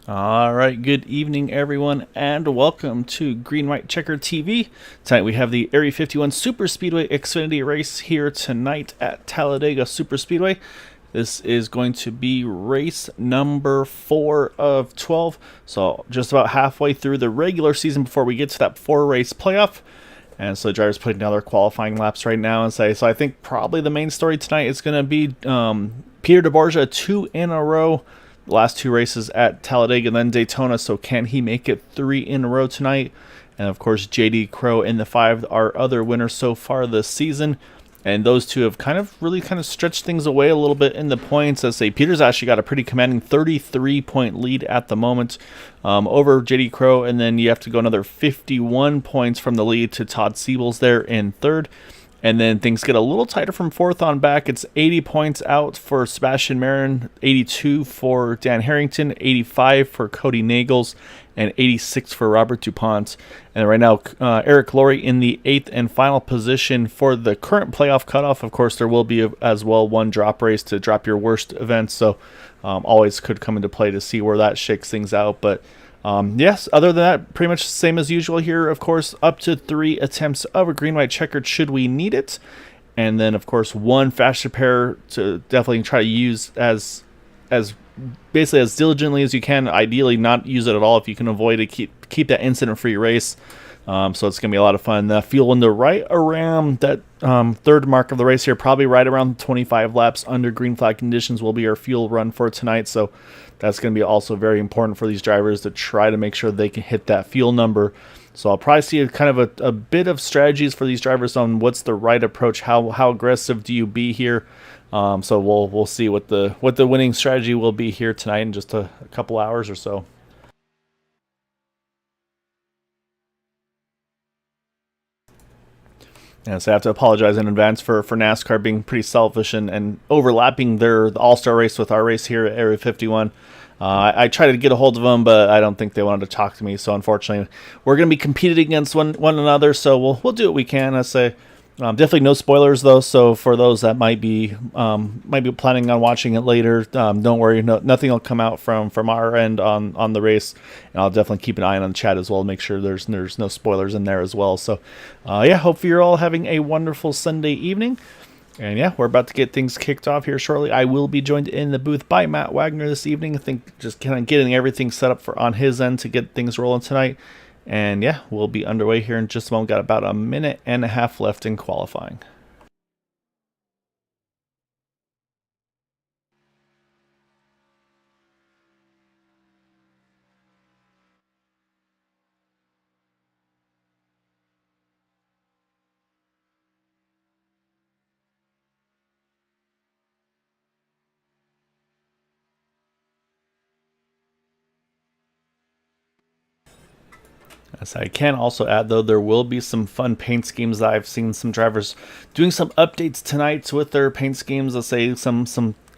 All right, good evening, everyone, and welcome to Green White Checker TV. Tonight we have the Area 51 Superspeedway Xfinity race here tonight at Talladega Superspeedway. This is going to be race number 4 of 12, so just about halfway through the regular season before we get to that 4-race playoff. And so the drivers putting down their qualifying laps right now and say, so I think probably the main story tonight is going to be Peter DeBorgia 2 in a row. The last 2 races at Talladega and then Daytona, so can he make it 3 in a row tonight? And of course, J.D. Crowe in the 5, our other winners so far this season. And those two have really stretched things away a little bit in the points. As say, Peter's actually got a pretty commanding 33-point lead at the moment over J.D. Crowe, and then you have to go another 51 points from the lead to Todd Siebel's there in 3rd. And then things get a little tighter from 4th on back. It's 80 points out for Sebastian Marin, 82 for Dan Harrington, 85 for Cody Nagels, and 86 for Robert DuPont. And right now, Eric Laurie in the 8th and final position for the current playoff cutoff. Of course, there will be as well one drop race to drop your worst events, so always could come into play to see where that shakes things out. But yes, other than that, pretty much the same as usual here. Of course, up to 3 attempts of a green-white checkered should we need it. And then, of course, 1 fast repair to definitely try to use as basically as diligently as you can. Ideally, not use it at all if you can avoid it. Keep that incident-free race. So it's going to be a lot of fun. The fuel window right around that 3rd mark of the race here, probably right around 25 laps under green flag conditions will be our fuel run for tonight. So that's going to be also very important for these drivers to try to make sure they can hit that fuel number. So I'll probably see a bit of strategies for these drivers on what's the right approach. How aggressive do you be here? So we'll see what the winning strategy will be here tonight in just a couple hours or so. And so I have to apologize in advance for NASCAR being pretty selfish and overlapping the All-Star race with our race here at Area 51. I tried to get a hold of them, but I don't think they wanted to talk to me. So unfortunately, we're going to be competing against one another. So we'll do what we can. I say definitely no spoilers though. So for those that might be planning on watching it later, don't worry. Nothing will come out from our end on the race, and I'll definitely keep an eye on the chat as well to make sure there's no spoilers in there as well. So yeah, hopefully you're all having a wonderful Sunday evening. And yeah, we're about to get things kicked off here shortly. I will be joined in the booth by Matt Wagner this evening. I think just kind of getting everything set up on his end to get things rolling tonight. And yeah, we'll be underway here in just a moment. Got about a minute and a half left in qualifying. As I can also add, though, there will be some fun paint schemes. I've seen some drivers doing some updates tonight with their paint schemes. Let's say some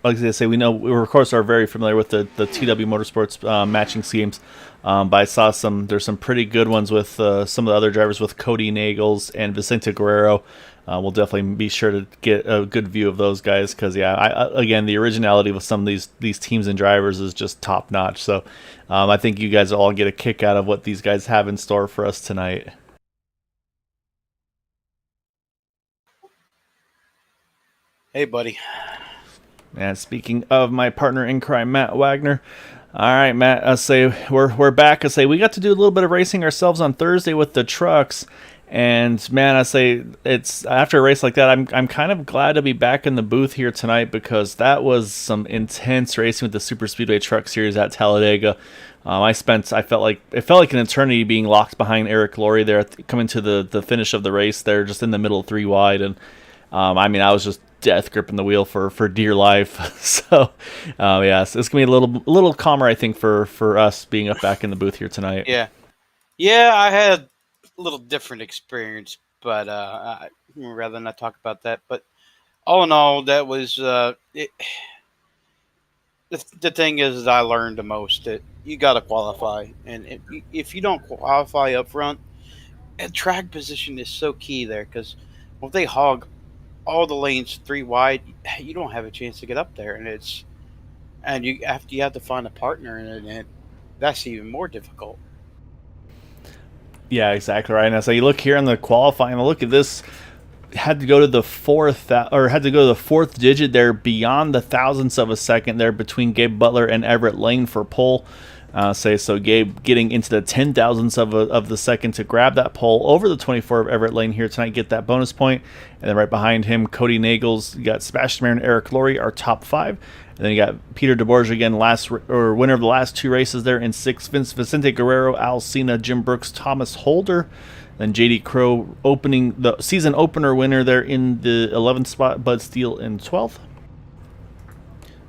like they say, we of course are very familiar with the TW Motorsports matching schemes. But I saw there's some pretty good ones with some of the other drivers with Cody Nagels and Vicente Guerrero. We'll definitely be sure to get a good view of those guys because, yeah, again, the originality with some of these teams and drivers is just top notch. So I think you guys all get a kick out of what these guys have in store for us tonight. Hey, buddy. And speaking of my partner in crime, Matt Wagner. All right, Matt. I say we're back. I say we got to do a little bit of racing ourselves on Thursday with the trucks. And man, I say it's after a race like that, I'm kind of glad to be back in the booth here tonight because that was some intense racing with the Super Speedway Truck Series at Talladega. I felt like an eternity being locked behind Eric Laurie there, coming to the finish of the race there, just in the middle of 3 wide, and I was just death gripping the wheel for dear life. So yeah, it's gonna be a little calmer, I think, for us being up back in the booth here tonight. Yeah, I had little different experience, but I rather not talk about that. But all in all, that was it. The thing is, I learned the most that you got to qualify, and if you don't qualify up front, track position is so key there because if they hog all the lanes 3 wide, you don't have a chance to get up there, and you have to find a partner in it. that's even more difficult. Yeah, exactly right. Now, so you look here in the qualifying. Look at this. Had to go to the fourth digit there, beyond the thousandths of a second there between Gabe Butler and Everett Lane for pole. So Gabe getting into the 10,000ths of the second to grab that pole over the 24 of Everett Lane here tonight, get that bonus point. And then right behind him, Cody Nagels, you got Sebastian Marin, Eric Laurie, our top five. And then you got Peter DeBorge again, winner of the last two races there in sixth. Vicente Guerrero, Al Cena, Jim Brooks, Thomas Holder. Then JD Crow opening the season opener winner there in the 11th spot, Bud Steele in 12th.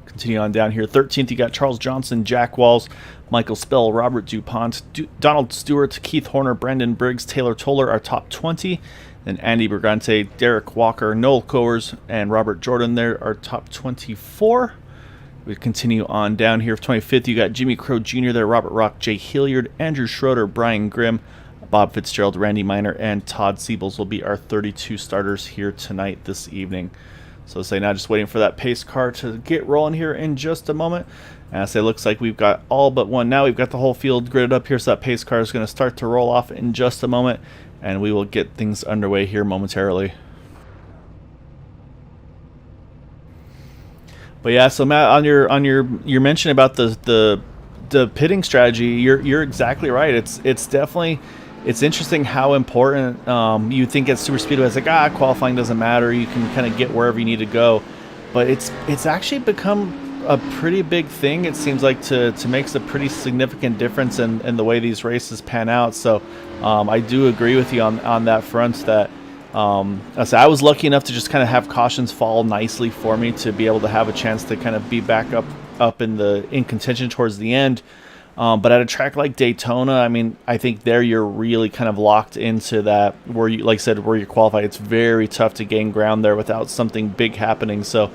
Continue on down here. 13th, you got Charles Johnson, Jack Walls, Michael Spell, Robert DuPont, Donald Stewart, Keith Horner, Brandon Briggs, Taylor Toller, our top 20. Then Andy Brigante, Derek Walker, Noel Coers, and Robert Jordan there, our top 24. We continue on down here. 25th, you got Jimmy Crow Jr. there, Robert Rock, Jay Hilliard, Andrew Schroeder, Brian Grimm, Bob Fitzgerald, Randy Miner, and Todd Siebels will be our 32 starters here tonight, this evening. So say now just waiting for that pace car to get rolling here in just a moment. And I say it looks like we've got all but one now. We've got the whole field gridded up here, so that pace car is going to start to roll off in just a moment, and we will get things underway here momentarily. But yeah, so Matt, on your mention about the pitting strategy, you're exactly right. It's definitely. It's interesting how important you think at super speedway. It's like, qualifying doesn't matter. You can kind of get wherever you need to go. But it's actually become a pretty big thing, it seems like, to makes a pretty significant difference in the way these races pan out. So I do agree with you on that front that I was lucky enough to just kind of have cautions fall nicely for me to be able to have a chance to kind of be back up in contention towards the end. But at a track like Daytona, I mean, I think there you're really kind of locked into that where you, like I said, where you're qualified. It's very tough to gain ground there without something big happening. So,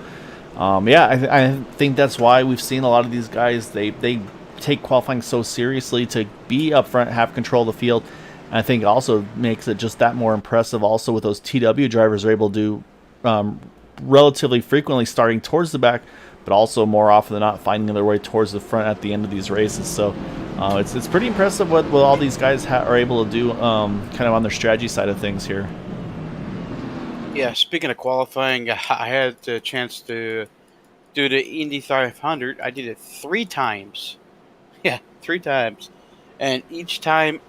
I think that's why we've seen a lot of these guys. They take qualifying so seriously to be up front, have control of the field. And I think it also makes it just that more impressive. Also, with those TW drivers are able to relatively frequently starting towards the back, but also more often than not finding their way towards the front at the end of these races. So it's pretty impressive what all these guys are able to do kind of on their strategy side of things here. Yeah, speaking of qualifying, I had the chance to do the Indy 500. I did it 3 times. Yeah, 3 times. And each time,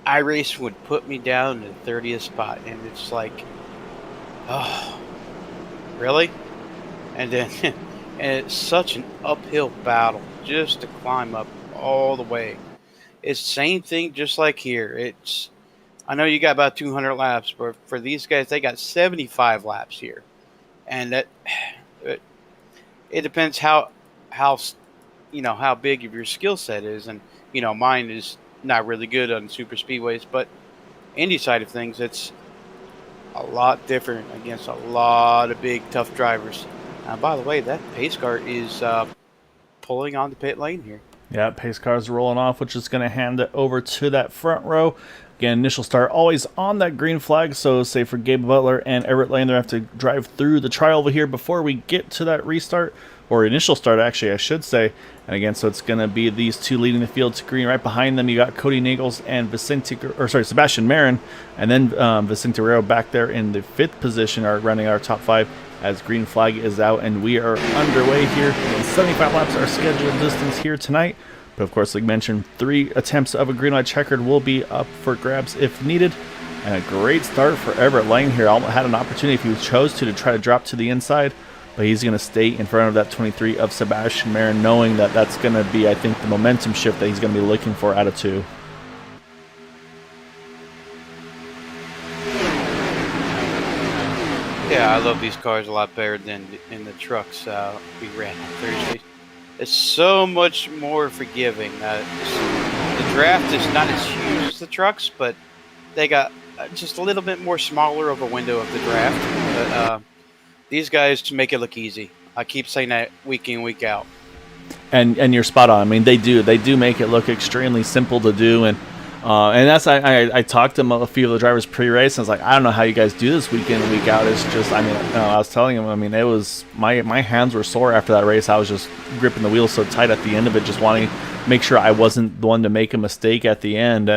iRace would put me down in the 30th spot. And it's like, oh, really? And then, and it's such an uphill battle just to climb up all the way. It's the same thing just like here. I know you got about 200 laps, but for these guys, they got 75 laps here. And that it depends how big of your skill set is. And, mine is not really good on super speedways, but Indy side of things, it's a lot different against a lot of big, tough drivers. By the way, that pace car is pulling on the pit lane here. Yeah, pace car's rolling off, which is going to hand it over to that front row. Again, initial start always on that green flag. So, say for Gabe Butler and Everett Lane, they have to drive through the trial over here before we get to that restart, or initial start, actually, I should say. And again, so it's going to be these two leading the field to green. Right behind them, you got Cody Nagels and Sebastian Marin, and then Vicente Guerrero back there in the 5th position, are running our top 5. As green flag is out, and we are underway here. 75 laps are scheduled distance here tonight. But of course, like mentioned, 3 attempts of a green light checkered will be up for grabs if needed. And a great start for Everett Lane here. Had an opportunity if he chose to try to drop to the inside, but he's going to stay in front of that 23 of Sebastian Marin, knowing that that's going to be, I think, the momentum shift that he's going to be looking for out of 2. Yeah, I love these cars a lot better than in the trucks we ran on Thursday. It's so much more forgiving. The draft is not as huge as the trucks, but they got just a little bit more smaller of a window of the draft. But these guys to make it look easy. I keep saying that week in, week out. And you're spot on. I mean, they do make it look extremely simple to do. And And that's I talked to a few of the drivers pre-race, and I was like, I don't know how you guys do this week in and week out. It's just, I mean, I was telling him, I mean, it was my hands were sore after that race. I was just gripping the wheels so tight at the end of it, just wanting to make sure I wasn't the one to make a mistake at the end.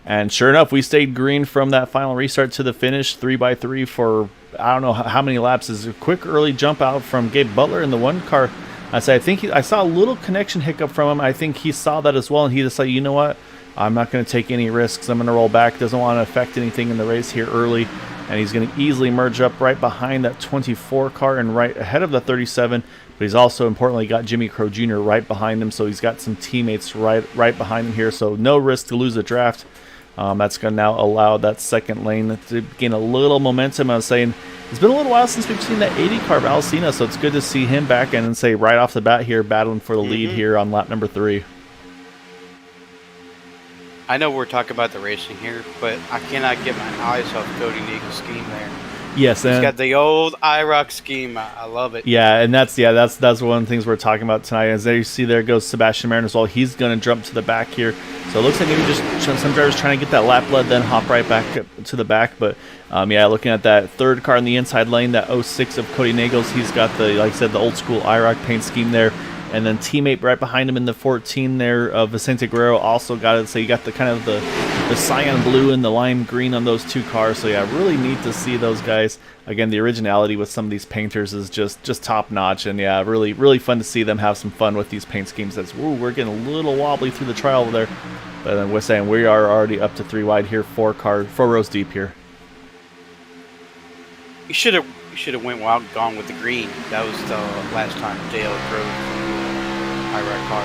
And sure enough, we stayed green from that final restart to the finish, 3x3 for I don't know how many laps. Is a quick early jump out from Gabe Butler in the one car. I think I saw a little connection hiccup from him. I think he saw that as well, and he decided, you know what? I'm not going to take any risks. I'm going to roll back. Doesn't want to affect anything in the race here early. And he's going to easily merge up right behind that 24 car and right ahead of the 37. But he's also, importantly, got Jimmy Crow Jr. right behind him. So he's got some teammates right behind him here. So no risk to lose a draft. That's going to now allow that second lane to gain a little momentum. I was saying, it's been a little while since we've seen that 80 car of Alcina. So it's good to see him back and say right off the bat here, battling for the lead here on lap number 3. I know we're talking about the racing here, but I cannot get my eyes off Cody Neagle's scheme there. Yes, he's got the old IROC scheme. I love it. Yeah, and that's one of the things we're talking about tonight. As there you see, there goes Sebastian Marin as well. He's going to jump to the back here. So it looks like maybe just some drivers trying to get that lap lead, then hop right back up to the back. But yeah, looking at that third car in the inside lane, that 06 of Cody Nagels, he's got the, like I said, the old school IROC paint scheme there. And then teammate right behind him in the 14 there, Vicente Guerrero, also got it. So you got the kind of the cyan blue and the lime green on those two cars. So yeah, really neat to see those guys. Again, the originality with some of these painters is just top notch. And yeah, really fun to see them have some fun with these paint schemes. That's we're getting a little wobbly through the trial there. But then we're saying we are already up to 3 wide here, 4 rows deep here. You should have went wild, gone with the green. That was the last time Dale drove IROC car.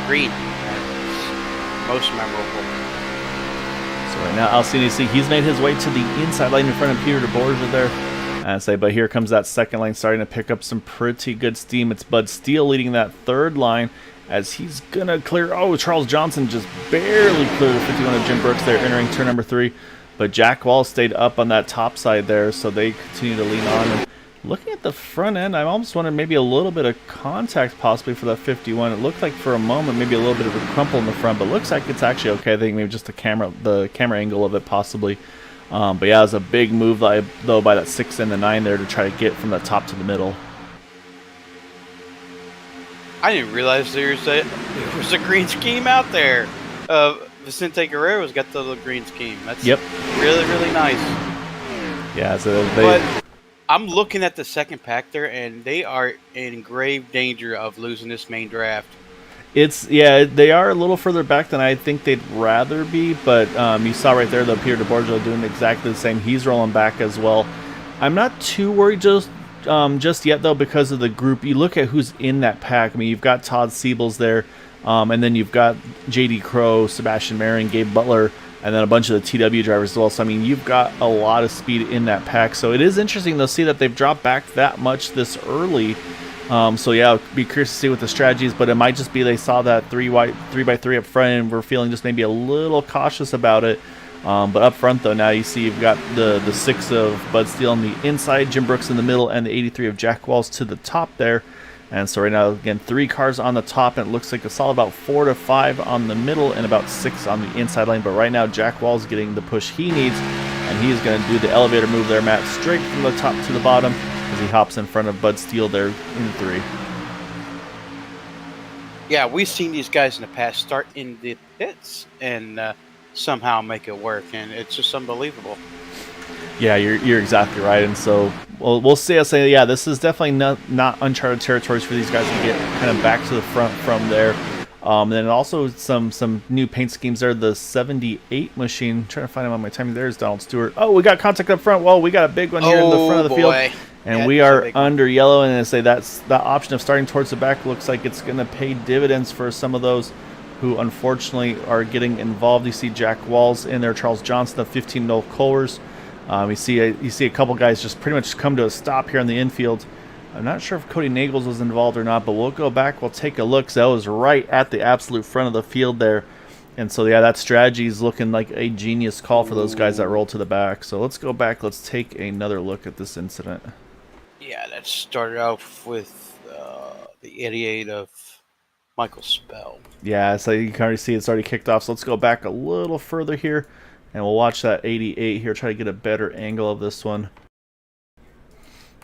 Green. That's most memorable. So right now, Alcini, he's made his way to the inside lane in front of Peter DeBorgia there. And say, but here comes that second lane starting to pick up some pretty good steam. It's Bud Steele leading that third line as he's going to clear. Oh, Charles Johnson just barely cleared the 51 of Jim Brooks there, entering turn number 3. But Jack Wall stayed up on that top side there, so they continue to lean on. And looking at the front end, I almost wondered maybe a little bit of contact possibly for that 51. It looked like for a moment maybe a little bit of a crumple in the front, but looks like it's actually okay. I think maybe just the camera angle of it possibly. But yeah, it was a big move though by that 6 and the 9 there to try to get from the top to the middle. I didn't realize there was a green scheme out there. Vicente Guerrero's got the little green scheme. That's really nice. Yeah, so but I'm looking at the second pack there, and they are in grave danger of losing this main draft. They are a little further back than I think they'd rather be, but you saw right there though Peter DeBorgia doing exactly the same. He's rolling back as well. I'm not too worried just yet though because of the group. You look at who's in that pack. I mean, you've got Todd Siebels there. And then you've got J.D. Crow, Sebastian Marin, Gabe Butler, and then a bunch of the TW drivers as well. So, I mean, you've got a lot of speed in that pack. So, it is interesting to see that they've dropped back that much this early. So, yeah, I'll be curious to see what the strategy is. But it might just be they saw that 3x3 up front and we're feeling just maybe a little cautious about it. But up front, though, now you see you've got the 6 of Bud Steele on the inside, Jim Brooks in the middle, and the 83 of Jack Walls to the top there. And so right now, again, 3 cars on the top, and it looks like a solid about 4 to 5 on the middle and about 6 on the inside lane. But right now, Jack Wall's getting the push he needs, and he's going to do the elevator move there, Matt, straight from the top to the bottom as he hops in front of Bud Steele there in 3. Yeah, we've seen these guys in the past start in the pits and somehow make it work, and it's just unbelievable. Yeah, you're exactly right, and so we'll see. I'll say, yeah, this is definitely not uncharted territories for these guys to get kind of back to the front from there. And then also some new paint schemes there. The 78 machine, I'm trying to find him on my timing. There's Donald Stewart. Oh, we got contact up front. Well, we got a big one here in the front of the field, and we are under yellow. And I say that's the option of starting towards the back looks like it's going to pay dividends for some of those who unfortunately are getting involved. You see Jack Walls in there, Charles Johnson, the 15 Noel Kohlers. You see a couple guys just pretty much come to a stop here in the infield. I'm not sure if Cody Nagels was involved or not, but we'll go back. We'll take a look. So that was right at the absolute front of the field there. And so, yeah, that strategy is looking like a genius call for those guys that roll to the back. So let's go back. Let's take another look at this incident. Yeah, that started off with the 88 of Michael Spell. Yeah, so you can already see it's already kicked off. So let's go back a little further here, and we'll watch that 88 here, try to get a better angle of this one.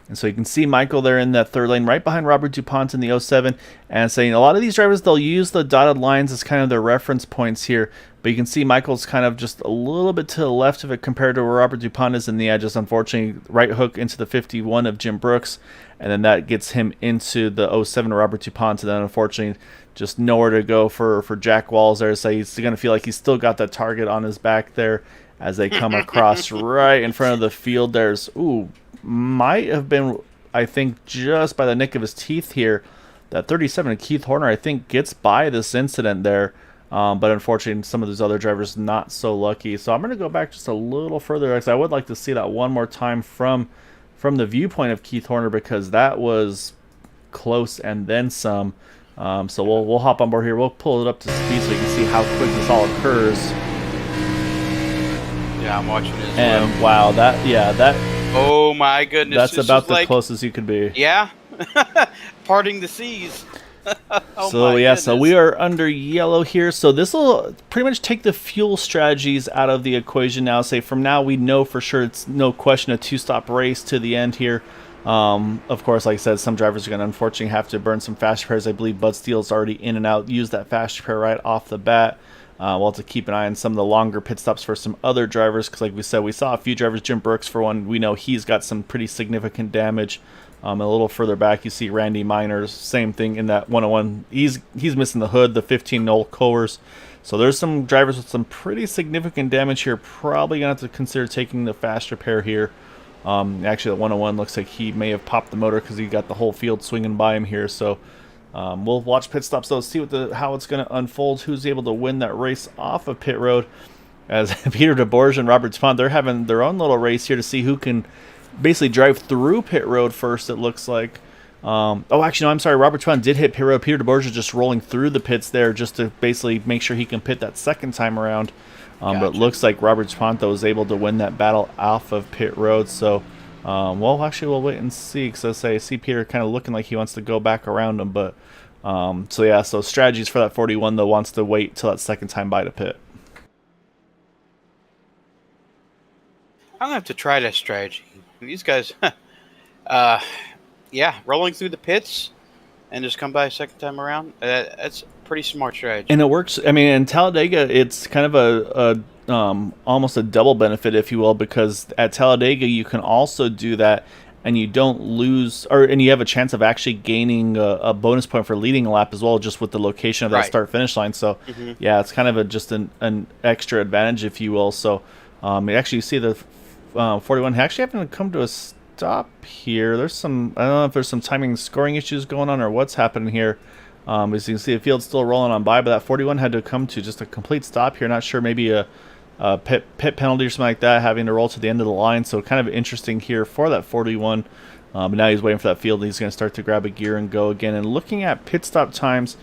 And so you can see Michael there in that third lane, right behind Robert DuPont in the 07. And saying a lot of these drivers, they'll use the dotted lines as kind of their reference points here. But you can see Michael's kind of just a little bit to the left of it compared to where Robert DuPont is in the edge. Just unfortunately, right hook into the 51 of Jim Brooks. And then that gets him into the 07 of Robert DuPont. And then unfortunately, just nowhere to go for Jack Walls there. So he's going to feel like he's still got that target on his back there as they come across right in front of the field. There's, might have been, I think, just by the nick of his teeth here, that 37 of Keith Horner, I think, gets by this incident there. But unfortunately, some of those other drivers not so lucky. So I'm going to go back just a little further, because I would like to see that one more time from the viewpoint of Keith Horner, because that was close and then some. So we'll hop on board here. We'll pull it up to speed so you can see how quick this all occurs. Yeah, I'm watching it as and well. Wow, that. Oh my goodness. That's about the closest you could be. Yeah. Parting the seas. So we are under yellow here. So this will pretty much take the fuel strategies out of the equation now. Say from now we know for sure it's no question a two-stop race to the end here. Of course, like I said, some drivers are going to unfortunately have to burn some fast repairs. I believe Bud Steele's already in and out, used that fast repair right off the bat. We'll have to keep an eye on some of the longer pit stops for some other drivers, because like we said, we saw a few drivers. Jim Brooks, for one, we know he's got some pretty significant damage. A little further back, you see Randy Miners, same thing in that 101. He's missing the hood, the 15 Noel Coers. So there's some drivers with some pretty significant damage here. Probably going to have to consider taking the fast repair here. Actually, the 101 looks like he may have popped the motor because he got the whole field swinging by him here. So we'll watch pit stops, though, see how it's going to unfold, who's able to win that race off of pit road. As Peter DeBorge and Robert DuPont, they're having their own little race here to see who can basically drive through pit road first, it looks like. Actually, no, I'm sorry. Robert DuPont did hit pit road. Peter DeBorge is just rolling through the pits there just to basically make sure he can pit that second time around. Gotcha. But it looks like Robert DuPont, though, was able to win that battle off of pit road. So, we'll wait and see. Because I see Peter kind of looking like he wants to go back around him. But, so strategies for that 41, though, wants to wait till that second time by to pit. I'm going to have to try that strategy. These guys, rolling through the pits and just come by a second time around, that's a pretty smart strategy. And it works. I mean, in Talladega, it's kind of almost a double benefit, if you will, because at Talladega, you can also do that, and you don't lose, and you have a chance of actually gaining a bonus point for leading a lap as well, just with the location of that start-finish line. So, it's kind of just an extra advantage, if you will. So, actually, you see the 41 actually having to come to a stop here. There's some, I don't know if there's some timing scoring issues going on or what's happening here. As you can see, the field's still rolling on by, but that 41 had to come to just a complete stop here. Not sure, maybe a pit penalty or something like that, having to roll to the end of the line. So kind of interesting here for that 41. But now he's waiting for that field. He's going to start to grab a gear and go again. And looking at pit stop times,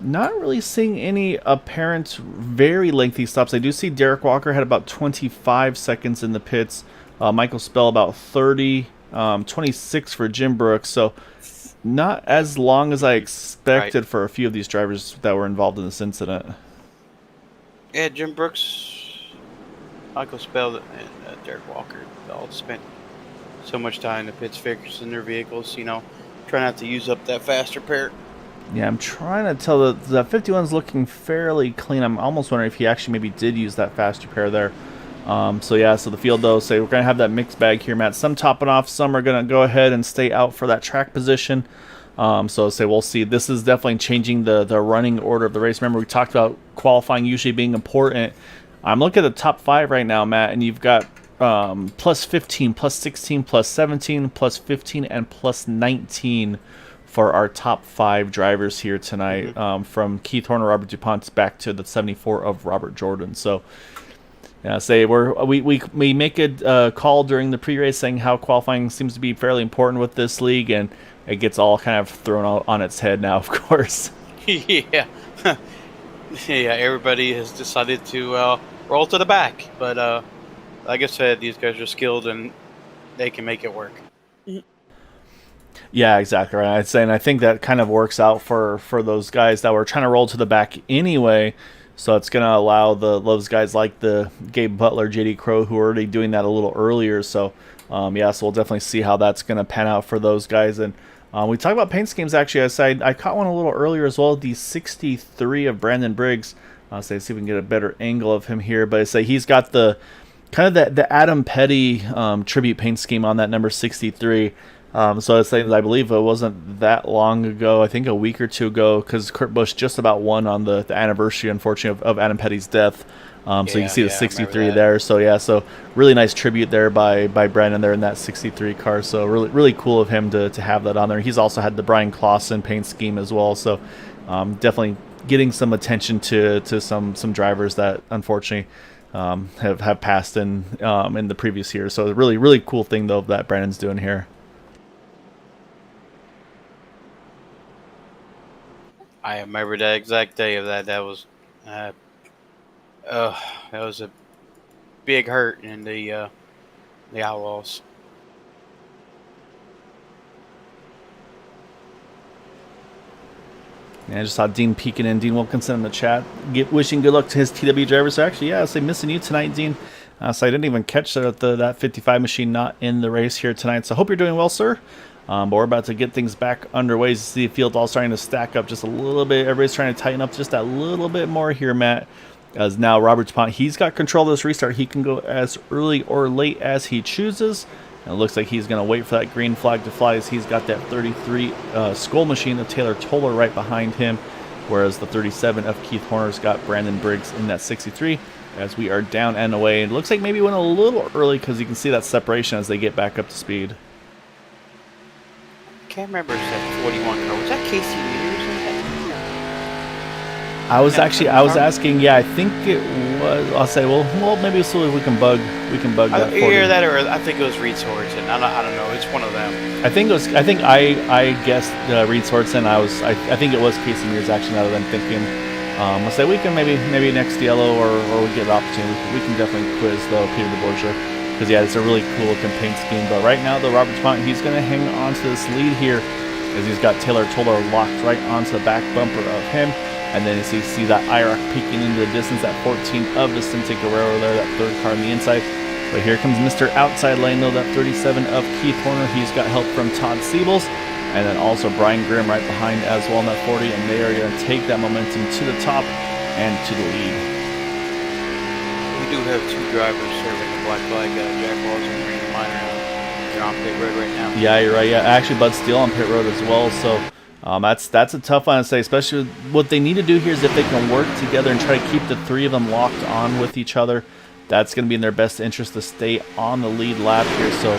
not really seeing any apparent very lengthy stops. I do see Derek Walker had about 25 seconds in the pits. Michael Spell about 30, 26 for Jim Brooks. So not as long as I expected for a few of these drivers that were involved in this incident. Yeah, Jim Brooks, Michael Spell, and Derek Walker all spent so much time in the pits fixing their vehicles, trying not to use up that fast repair. Yeah, I'm trying to tell the 51's looking fairly clean. I'm almost wondering if he actually maybe did use that fast repair there. So the field, though, we're going to have that mixed bag here, Matt. Some topping off, some are going to go ahead and stay out for that track position. We'll see. This is definitely changing the running order of the race. Remember, we talked about qualifying usually being important. I'm looking at the top 5 right now, Matt, and you've got plus 15, plus 16, plus 17, plus 15, and plus 19 for our top 5 drivers here tonight, from Keith Horner, Robert DuPont, back to the 74 of Robert Jordan. So, we make a call during the pre-race saying how qualifying seems to be fairly important with this league, and it gets all kind of thrown out on its head now, of course. Yeah. Everybody has decided to roll to the back, but like I said, these guys are skilled and they can make it work. Yeah, exactly right. I'd say, and I think that kind of works out for those guys that were trying to roll to the back anyway. So it's going to allow those guys like the Gabe Butler, JD Crow, who are already doing that a little earlier. So yeah, so we'll definitely see how that's going to pan out for those guys. And we talked about paint schemes. Actually, I caught one a little earlier as well. The 63 of Brandon Briggs. I'll say see if we can get a better angle of him here. But I say he's got the kind of the Adam Petty tribute paint scheme on that number 63. So I believe it wasn't that long ago, I think a week or two ago, because Kurt Busch just about won on the anniversary, unfortunately, of Adam Petty's death. So you can see the 63 there. So yeah, so really nice tribute there by Brandon there in that 63 car. So really cool of him to have that on there. He's also had the Brian Clausen paint scheme as well. So definitely getting some attention to some drivers that unfortunately have passed in the previous year. So really cool thing though that Brandon's doing here. I remember that exact day of that. That was a big hurt in the Outlaws. And I just saw Dean peeking in. Dean Wilkinson in the chat, wishing good luck to his TW drivers. So actually, yeah, I say missing you tonight, Dean. So I didn't even catch that 55 machine not in the race here tonight. So I hope you're doing well, sir. But we're about to get things back underway. You see the field all starting to stack up just a little bit. Everybody's trying to tighten up just that little bit more here, Matt. As now Roberts Pont, he's got control of this restart. He can go as early or late as he chooses. And it looks like he's going to wait for that green flag to fly as he's got that 33 Skull Machine of Taylor Toller right behind him. Whereas the 37 of Keith Horner's got Brandon Briggs in that 63. As we are down and away. It looks like maybe went a little early because you can see that separation as they get back up to speed. Can't remember if that 41 car was that Casey Mears in that? I was asking. Yeah, I think it was. I'll say. Well, maybe so we can bug that. Either that or I think it was Reed Sorensen. I don't know. It's one of them. I think it was. I think I guessed Reed Sorensen. I think it was Casey Mears actually. Now that I'm thinking, I'll say we can maybe next yellow or we get an opportunity. We can definitely quiz though Peter DeBorgia. Because, yeah, it's a really cool campaign scheme. But right now, the Roberts Pont, he's going to hang on to this lead here as he's got Taylor Toller locked right onto the back bumper of him. And then you see that IROC peeking into the distance, that 14 of Vicente Guerrero there, that third car on the inside. But here comes Mr. Outside Lane, though, that 37 of Keith Horner. He's got help from Todd Siebels. And then also Brian Grimm right behind as well in that 40. And they are going to take that momentum to the top and to the lead. We do have two drivers serving the black flag, Jack Walls and Randy Minor. They're on pit road right now. Yeah, you're right. Yeah, actually, Bud Steele on pit road as well. So that's a tough one to say, especially what they need to do here is if they can work together and try to keep the three of them locked on with each other, that's going to be in their best interest to stay on the lead lap here. So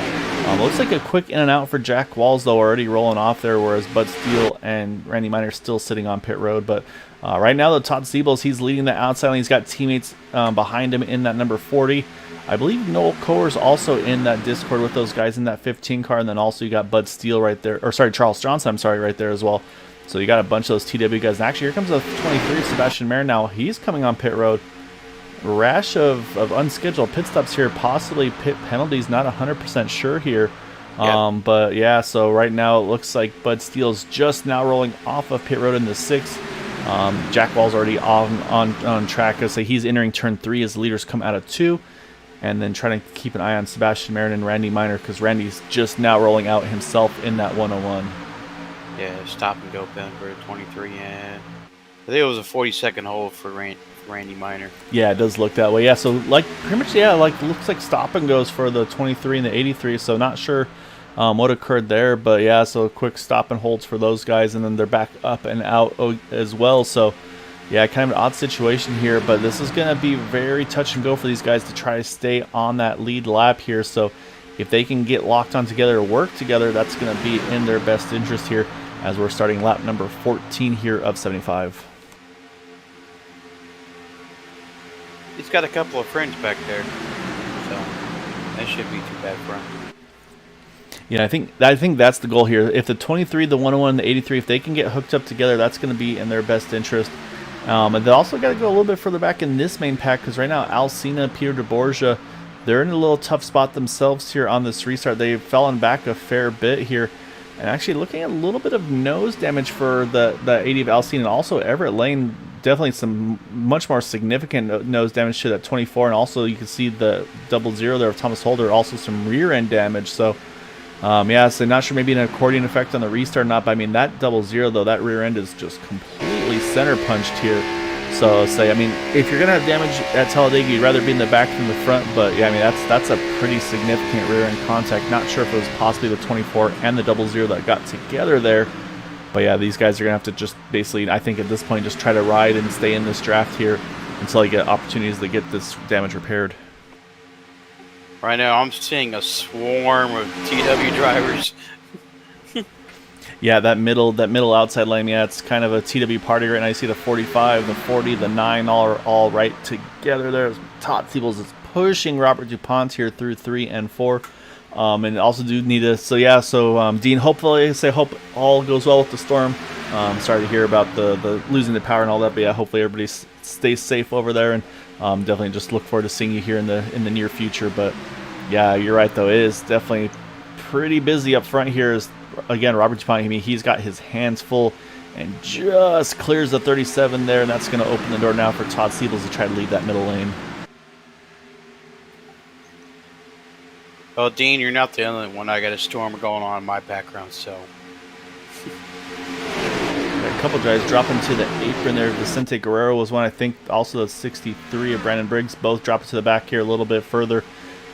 looks like a quick in and out for Jack Walls, though, already rolling off there, whereas Bud Steele and Randy Minor still sitting on pit road. But right now, the Todd Siebels, he's leading the outside lane. He's got teammates behind him in that number 40. I believe Noel Coer's also in that Discord with those guys in that 15 car, and then also you got Bud Steele right there, or sorry, Charles Johnson, right there as well. So you got a bunch of those TW guys. And actually, here comes the 23, Sebastian Marin. Now he's coming on pit road. Rash of unscheduled pit stops here, possibly pit penalties. Not 100% sure here. Yep. But yeah, so right now it looks like Bud Steele's just now rolling off of pit road in the 6th. Jack Wall's already on track. I say he's entering turn 3 as the leaders come out of 2. And then trying to keep an eye on Sebastian Marin and Randy Minor because Randy's just now rolling out himself in that 101. Yeah, stop and go pen for 23. And I think it was a 40-second hold for Randy Minor. Yeah, it does look that way. Yeah, so like pretty much, yeah, like looks like stop and goes for the 23 and the 83. So not sure what occurred there, but yeah, so quick stop and holds for those guys, and then they're back up and out as well. So yeah, kind of an odd situation here, but this is going to be very touch and go for these guys to try to stay on that lead lap here. So if they can get locked on together or work together, that's going to be in their best interest here as we're starting lap number 14 here of 75. He's got a couple of friends back there, so that shouldn't be too bad for him. Yeah, I think that's the goal here. If the 23, the 101, and the 83, if they can get hooked up together, that's going to be in their best interest. And they also got to go a little bit further back in this main pack because right now Alcina, Peter DeBorgia, they're in a little tough spot themselves here on this restart. They've fallen back a fair bit here. And actually looking at a little bit of nose damage for the 80 of Alcine and also Everett Lane. Definitely some much more significant nose damage to that 24. And also you can see the 00 there of Thomas Holder. Also some rear end damage. So yeah, so not sure maybe an accordion effect on the restart or not. But I mean, that 00 though, that rear end is just completely center punched here. So say, I mean, if you're gonna have damage at Talladega, you'd rather be in the back than the front. But yeah, I mean, that's a pretty significant rear end contact. Not sure if it was possibly the 24 and the 00 that got together there. But yeah, these guys are gonna have to just basically, I think at this point, just try to ride and stay in this draft here until they get opportunities to get this damage repaired. Right now, I'm seeing a swarm of TW drivers. Yeah, that middle outside lane, yeah, it's kind of a TW party right now. You see the 45, the 40, the 9 all right together there. Todd Siebels is pushing Robert DuPont here through 3 and 4. And also do need to, so yeah, so Dean, hopefully, hope all goes well with the storm. Sorry to hear about the losing the power and all that, but yeah, hopefully everybody stays safe over there, and definitely just look forward to seeing you here in the near future. But yeah, you're right though, it is definitely pretty busy up front here. Again, Robert DuPont, I mean, he's got his hands full and just clears the 37 there, and that's going to open the door now for Todd Siebels to try to lead that middle lane. Well, Dean, you're not the only one. I got a storm going on in my background, so. A couple drives dropping to the apron there. Vicente Guerrero was one, I think, also the 63 of Brandon Briggs. Both dropping to the back here a little bit further.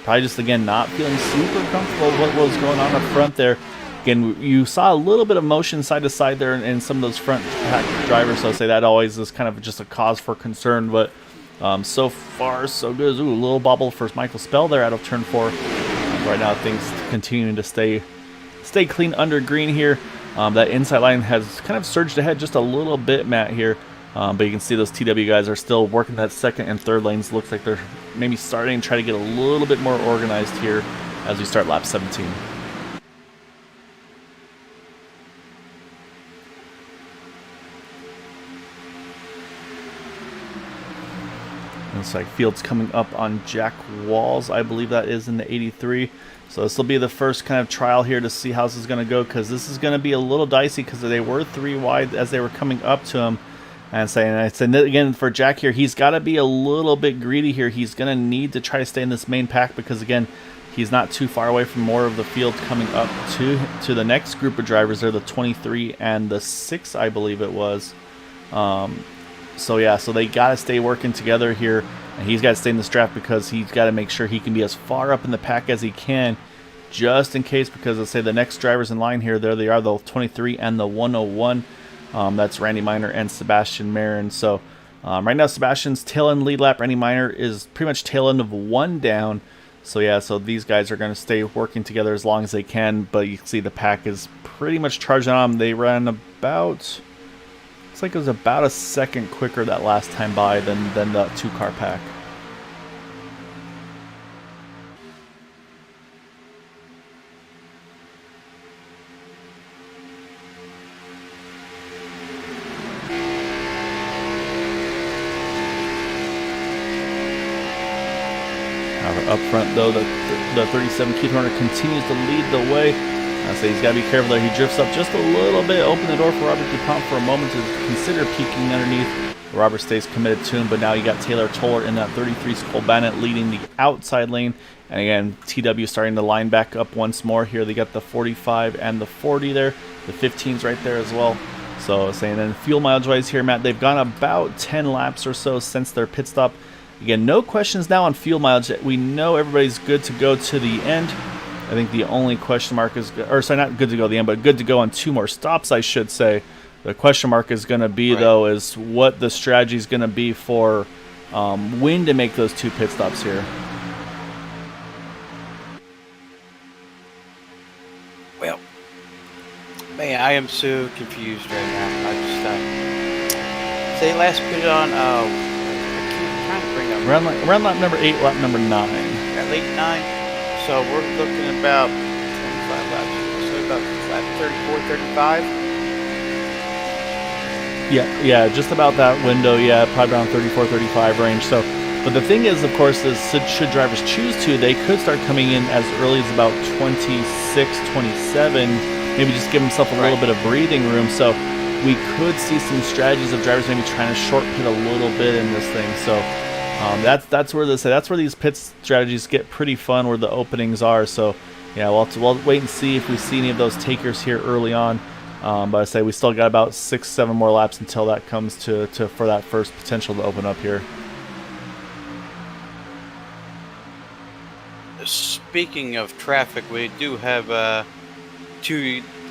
Probably just, again, not feeling super comfortable with what was going on up front there. Again, you saw a little bit of motion side to side there in some of those front pack drivers, so I'll say that always is kind of just a cause for concern. But so far, so good. Ooh, a little bobble for Michael Spell there out of turn 4. Right now, things continuing to stay clean under green here. That inside line has kind of surged ahead just a little bit, Matt, here. But you can see those TW guys are still working that second and third lanes. Looks like they're maybe starting to try to get a little bit more organized here as we start lap 17. Looks like field's coming up on Jack Walls. I believe that is in the 83. So this will be the first kind of trial here to see how this is going to go, because this is going to be a little dicey because they were 3 wide as they were coming up to him. And I said again for Jack here, he's got to be a little bit greedy here. He's going to need to try to stay in this main pack because, again, he's not too far away from more of the field coming up to the next group of drivers there, the 23 and the 6, I believe it was. So yeah, so they got to stay working together here, and he's got to stay in this draft because he's got to make sure he can be as far up in the pack as he can, just in case, because let's say the next drivers in line here, there they are, the 23 and the 101. That's Randy Minor and Sebastian Marin. So right now, Sebastian's tail end lead lap. Randy Minor is pretty much tail end of 1 down. So yeah, so these guys are going to stay working together as long as they can, but you can see the pack is pretty much charging on them. They ran about... Looks like it was about a second quicker that last time by than the 2-car pack. Up front though, the 37 Keith Horner continues to lead the way. I say he's got to be careful there. He drifts up just a little bit, open the door for Robert DuPont for a moment to consider peeking underneath. Robert stays committed to him, but now you got Taylor Toller in that 33 Cole Bennett leading the outside lane. And again, TW starting to line back up once more here. They got the 45 and the 40 there. The 15's right there as well. So saying then fuel mileage wise here, Matt, they've gone about 10 laps or so since their pit stop. Again, no questions now on fuel mileage. We know everybody's good to go to the end. I think the only question mark is, or sorry, not good to go to the end, but good to go on 2 more stops, I should say. The question mark is going to be, though, is what the strategy is going to be for when to make those 2 pit stops here. Well, man, I am so confused right now. I just say last pit on. I keep trying to bring up Around lap number 8, lap number 9. At late 9. So we're looking about 25 laps. So about lap 34, 35. Yeah, just about that window. Yeah, probably around 34, 35 range. So, but the thing is, of course, is should drivers choose to, they could start coming in as early as about 26, 27 maybe just give himself a little bit of breathing room. So we could see some strategies of drivers maybe trying to short pit a little bit in this thing. So that's where these pit strategies get pretty fun, where the openings are. So yeah, we'll wait and see if we see any of those takers here early on. But I say we still got about 6-7 more laps until that comes to for that first potential to open up here. Speaking of traffic, we do have the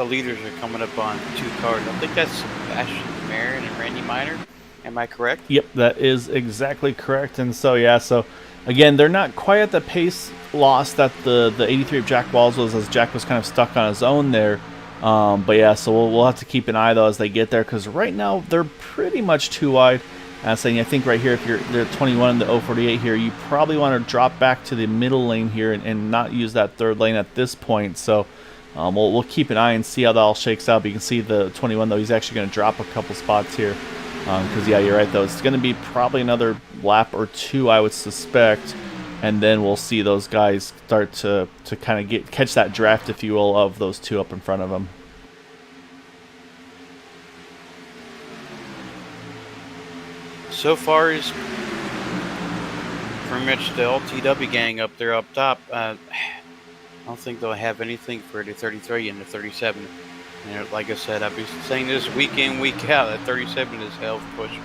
leaders are coming up on 2 cars. I think that's Sebastian Marin and Randy Miner. Am I correct? Yep, that is exactly correct. And so yeah, so again, they're not quite at the pace loss that the 83 of Jack Walls was, as Jack was kind of stuck on his own there. But yeah, so we'll have to keep an eye though as they get there, because right now they're pretty much too wide. Saying I think right here, if you're the 21 and the 048 here, you probably want to drop back to the middle lane here and not use that third lane at this point. So we'll keep an eye and see how that all shakes out. But you can see the 21 though, he's actually going to drop a couple spots here, because yeah, you're right though, it's going to be probably another lap or 2, I would suspect, and then we'll see those guys start to kind of catch that draft, if you will, of those 2 up in front of them. So far is pretty much the LTW gang up there up top. I don't think they'll have anything for the 33 and the 37. And like I said, I've been saying this week in, week out, that 37 is hell pusher.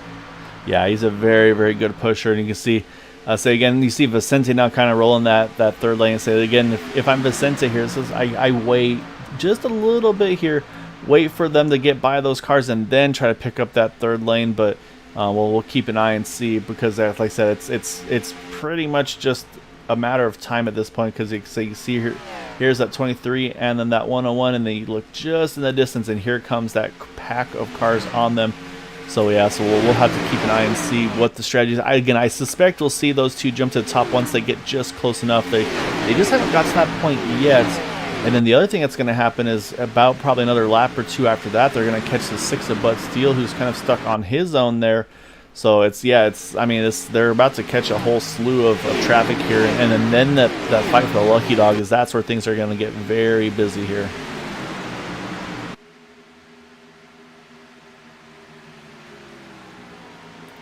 Yeah, he's a very, very good pusher. And you can see, say again, you see Vicente now kind of rolling that third lane. Say again, if I'm Vicente here, it says I wait just a little bit here, wait for them to get by those cars and then try to pick up that third lane. But we'll keep an eye and see, because like I said, it's pretty much just a matter of time at this point, because you see here's that 23 and then that 101, and then you look just in the distance and here comes that pack of cars on them. So yeah, so we'll have to keep an eye and see what the strategy is. I suspect we'll see those 2 jump to the top once they get just close enough. They just haven't got to that point yet. And then the other thing that's going to happen is about probably another lap or 2 after that, they're going to catch the 6 of Bud Steele, who's kind of stuck on his own there. So they're about to catch a whole slew of traffic here, and then that fight for the lucky dog that's where things are going to get very busy here.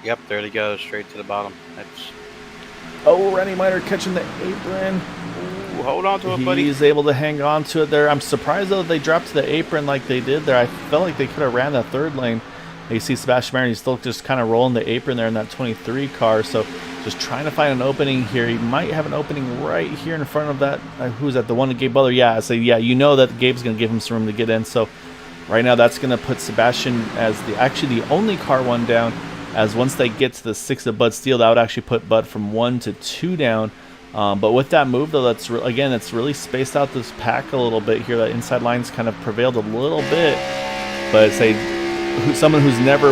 Yep, there they go, straight to the bottom. Randy Miner catching the apron. Ooh, hold on to it, buddy. He's able to hang on to it there. I'm surprised though they dropped to the apron like they did there. I felt like they could have ran that third lane. You see Sebastian Marin, he's still just kind of rolling the apron there in that 23 car. So just trying to find an opening here. He might have an opening right here in front of that. Who's that? The one to Gabe Butler? Yeah, so yeah, you know that Gabe's going to give him some room to get in. So right now that's going to put Sebastian as the only car one down, as once they get to the 6 of Bud Steele, that would actually put Bud from 1 to 2 down. But with that move though, it's really spaced out this pack a little bit here. That inside line's kind of prevailed a little bit, but it's someone who's never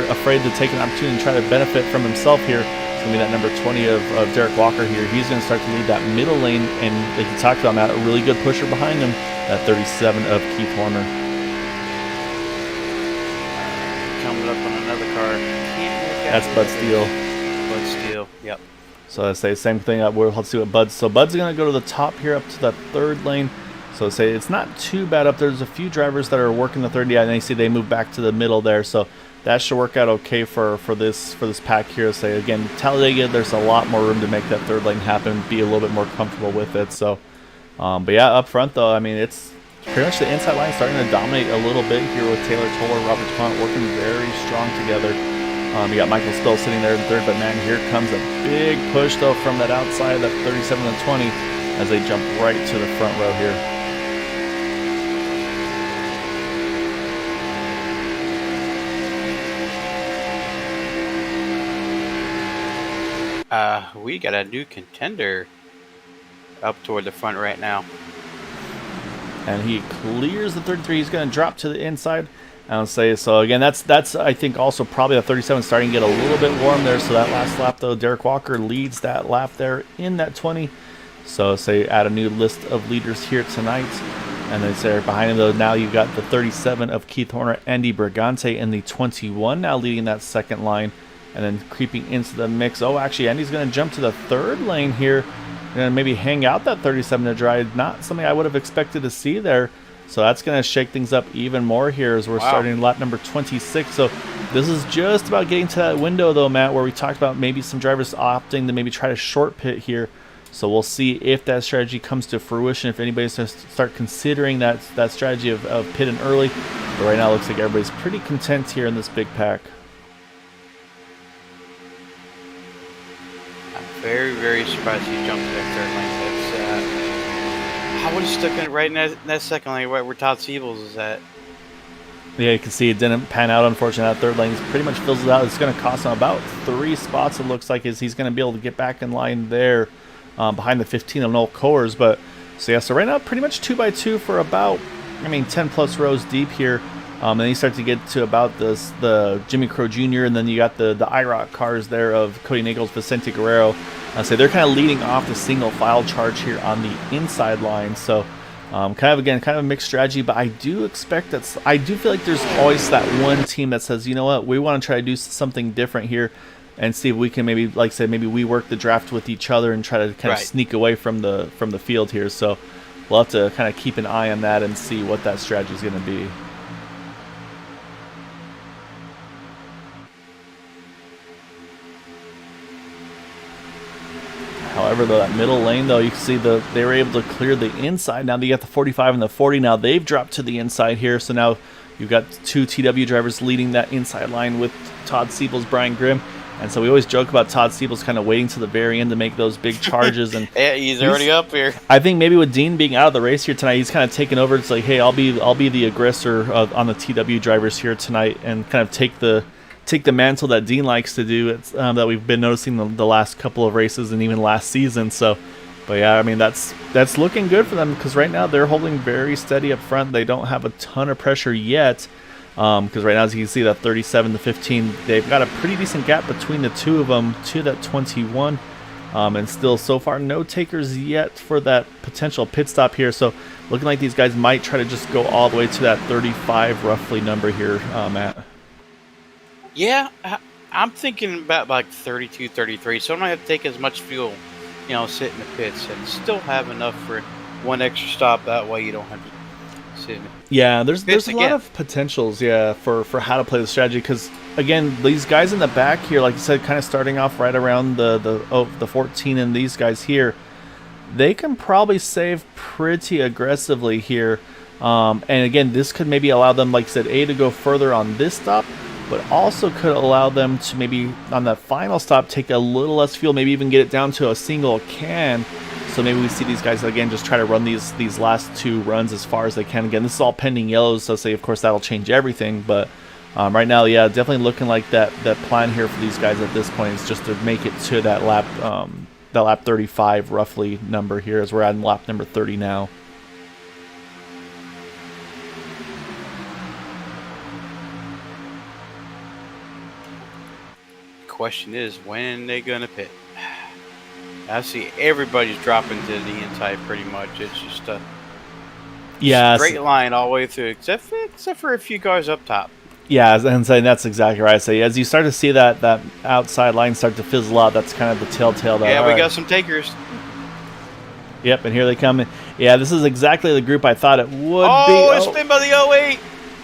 afraid to take an opportunity and try to benefit from himself here. It's going to be that number 20 of Derek Walker here. He's going to start to lead that middle lane, and like you talked about, Matt, a really good pusher behind him, that 37 of Keith Horner. Coming up on another car. That's Bud Steele. Bud Steele, yep. So I say same thing. Let's see what Bud's. So Bud's going to go to the top here up to that third lane. So say it's not too bad up there. There's a few drivers that are working the third. Yeah, and you see they move back to the middle there. So that should work out okay for this pack here. Say again, Talladega, there's a lot more room to make that third lane happen, be a little bit more comfortable with it. So, but yeah, up front though, I mean it's pretty much the inside line starting to dominate a little bit here with Taylor Toller, Robert DuPont working very strong together. You got Michael Spill sitting there in third, but man, here comes a big push though from that outside, that 37 and 20, as they jump right to the front row here. We got a new contender up toward the front right now. And he clears the 33. He's going to drop to the inside. I'll say so again. That's I think also probably the 37 starting to get a little bit warm there. So that last lap though, Derek Walker leads that lap there in that 20. So say add a new list of leaders here tonight. And then say behind him though, now you've got the 37 of Keith Horner, Andy Brigante in the 21 now leading that second line. And then creeping into the mix. Oh, actually, Andy's going to jump to the third lane here and maybe hang out that 37 to dry. Not something I would have expected to see there. So that's going to shake things up even more here as we're starting lap number 26. So this is just about getting to that window, though, Matt, where we talked about maybe some drivers opting to maybe try to short pit here. So we'll see if that strategy comes to fruition, if anybody's going to start considering that strategy of pitting early. But right now it looks like everybody's pretty content here in this big pack. I'm very, very surprised he jumped to that third lane. I would have stuck in right in that second lane where Todd Siebels is at. Yeah, you can see it didn't pan out, unfortunately. That third lane pretty much fills it out. It's going to cost him about 3 spots, it looks like, as he's going to be able to get back in line there behind the 15 of Noel Coors. But so yeah, so right now pretty much 2x2 for about, 10 plus rows deep here. And then you start to get to about the Jimmy Crow Jr. and then you got the IROC cars there of Cody Nichols, Vicente Guerrero. So they're kind of leading off the single file charge here on the inside line. So kind of a mixed strategy, but I do expect I do feel like there's always that one team that says, you know what, we want to try to do something different here and see if we can maybe, like I said, maybe we work the draft with each other and try to kind of sneak away from the field here. So we'll have to kind of keep an eye on that and see what that strategy is going to be. However, though, that middle lane, though, you can see they were able to clear the inside. Now they got the 45 and the 40. Now they've dropped to the inside here. So now you've got 2 TW drivers leading that inside line with Todd Siebels, Brian Grimm. And so we always joke about Todd Siebels kind of waiting to the very end to make those big charges. And yeah, he's already up here. I think maybe with Dean being out of the race here tonight, he's kind of taken over. It's like, hey, I'll be the aggressor on the TW drivers here tonight and kind of take the mantle that Dean likes to do. It's that we've been noticing the last couple of races and even last season. So, but yeah, that's looking good for them because right now they're holding very steady up front. They don't have a ton of pressure yet because right now, as you can see, that 37 to 15, they've got a pretty decent gap between the two of them to that 21. And still, so far, no takers yet for that potential pit stop here. So, looking like these guys might try to just go all the way to that 35 roughly number here, Matt. Yeah, I'm thinking about like 32, 33. So I don't have to take as much fuel, sit in the pits and still have enough for one extra stop. That way you don't have to sit in the pits. Yeah, there's a lot of potentials, for how to play the strategy. Because, again, these guys in the back here, like you said, kind of starting off right around the 14 and these guys here, they can probably save pretty aggressively here. And, again, this could maybe allow them, like I said, to go further on this stop, but also could allow them to maybe on that final stop take a little less fuel, maybe even get it down to a single can. So maybe we see these guys again just try to run these last 2 runs as far as they can. Again, this is all pending yellows, so say of course that'll change everything. But right now, yeah, definitely looking like that plan here for these guys at this point is just to make it to that lap 35 roughly number here, as we're at lap number 30 now. Question is, when are they gonna pit? I see everybody's dropping to the inside pretty much. It's just a straight line all the way through, except for a few cars up top. Yeah, and saying that's exactly right. So as you start to see that outside line start to fizzle out, that's kind of the telltale. Yeah, we got some takers. Yep, and here they come. Yeah, this is exactly the group I thought it would be. Oh, it's been by the 08.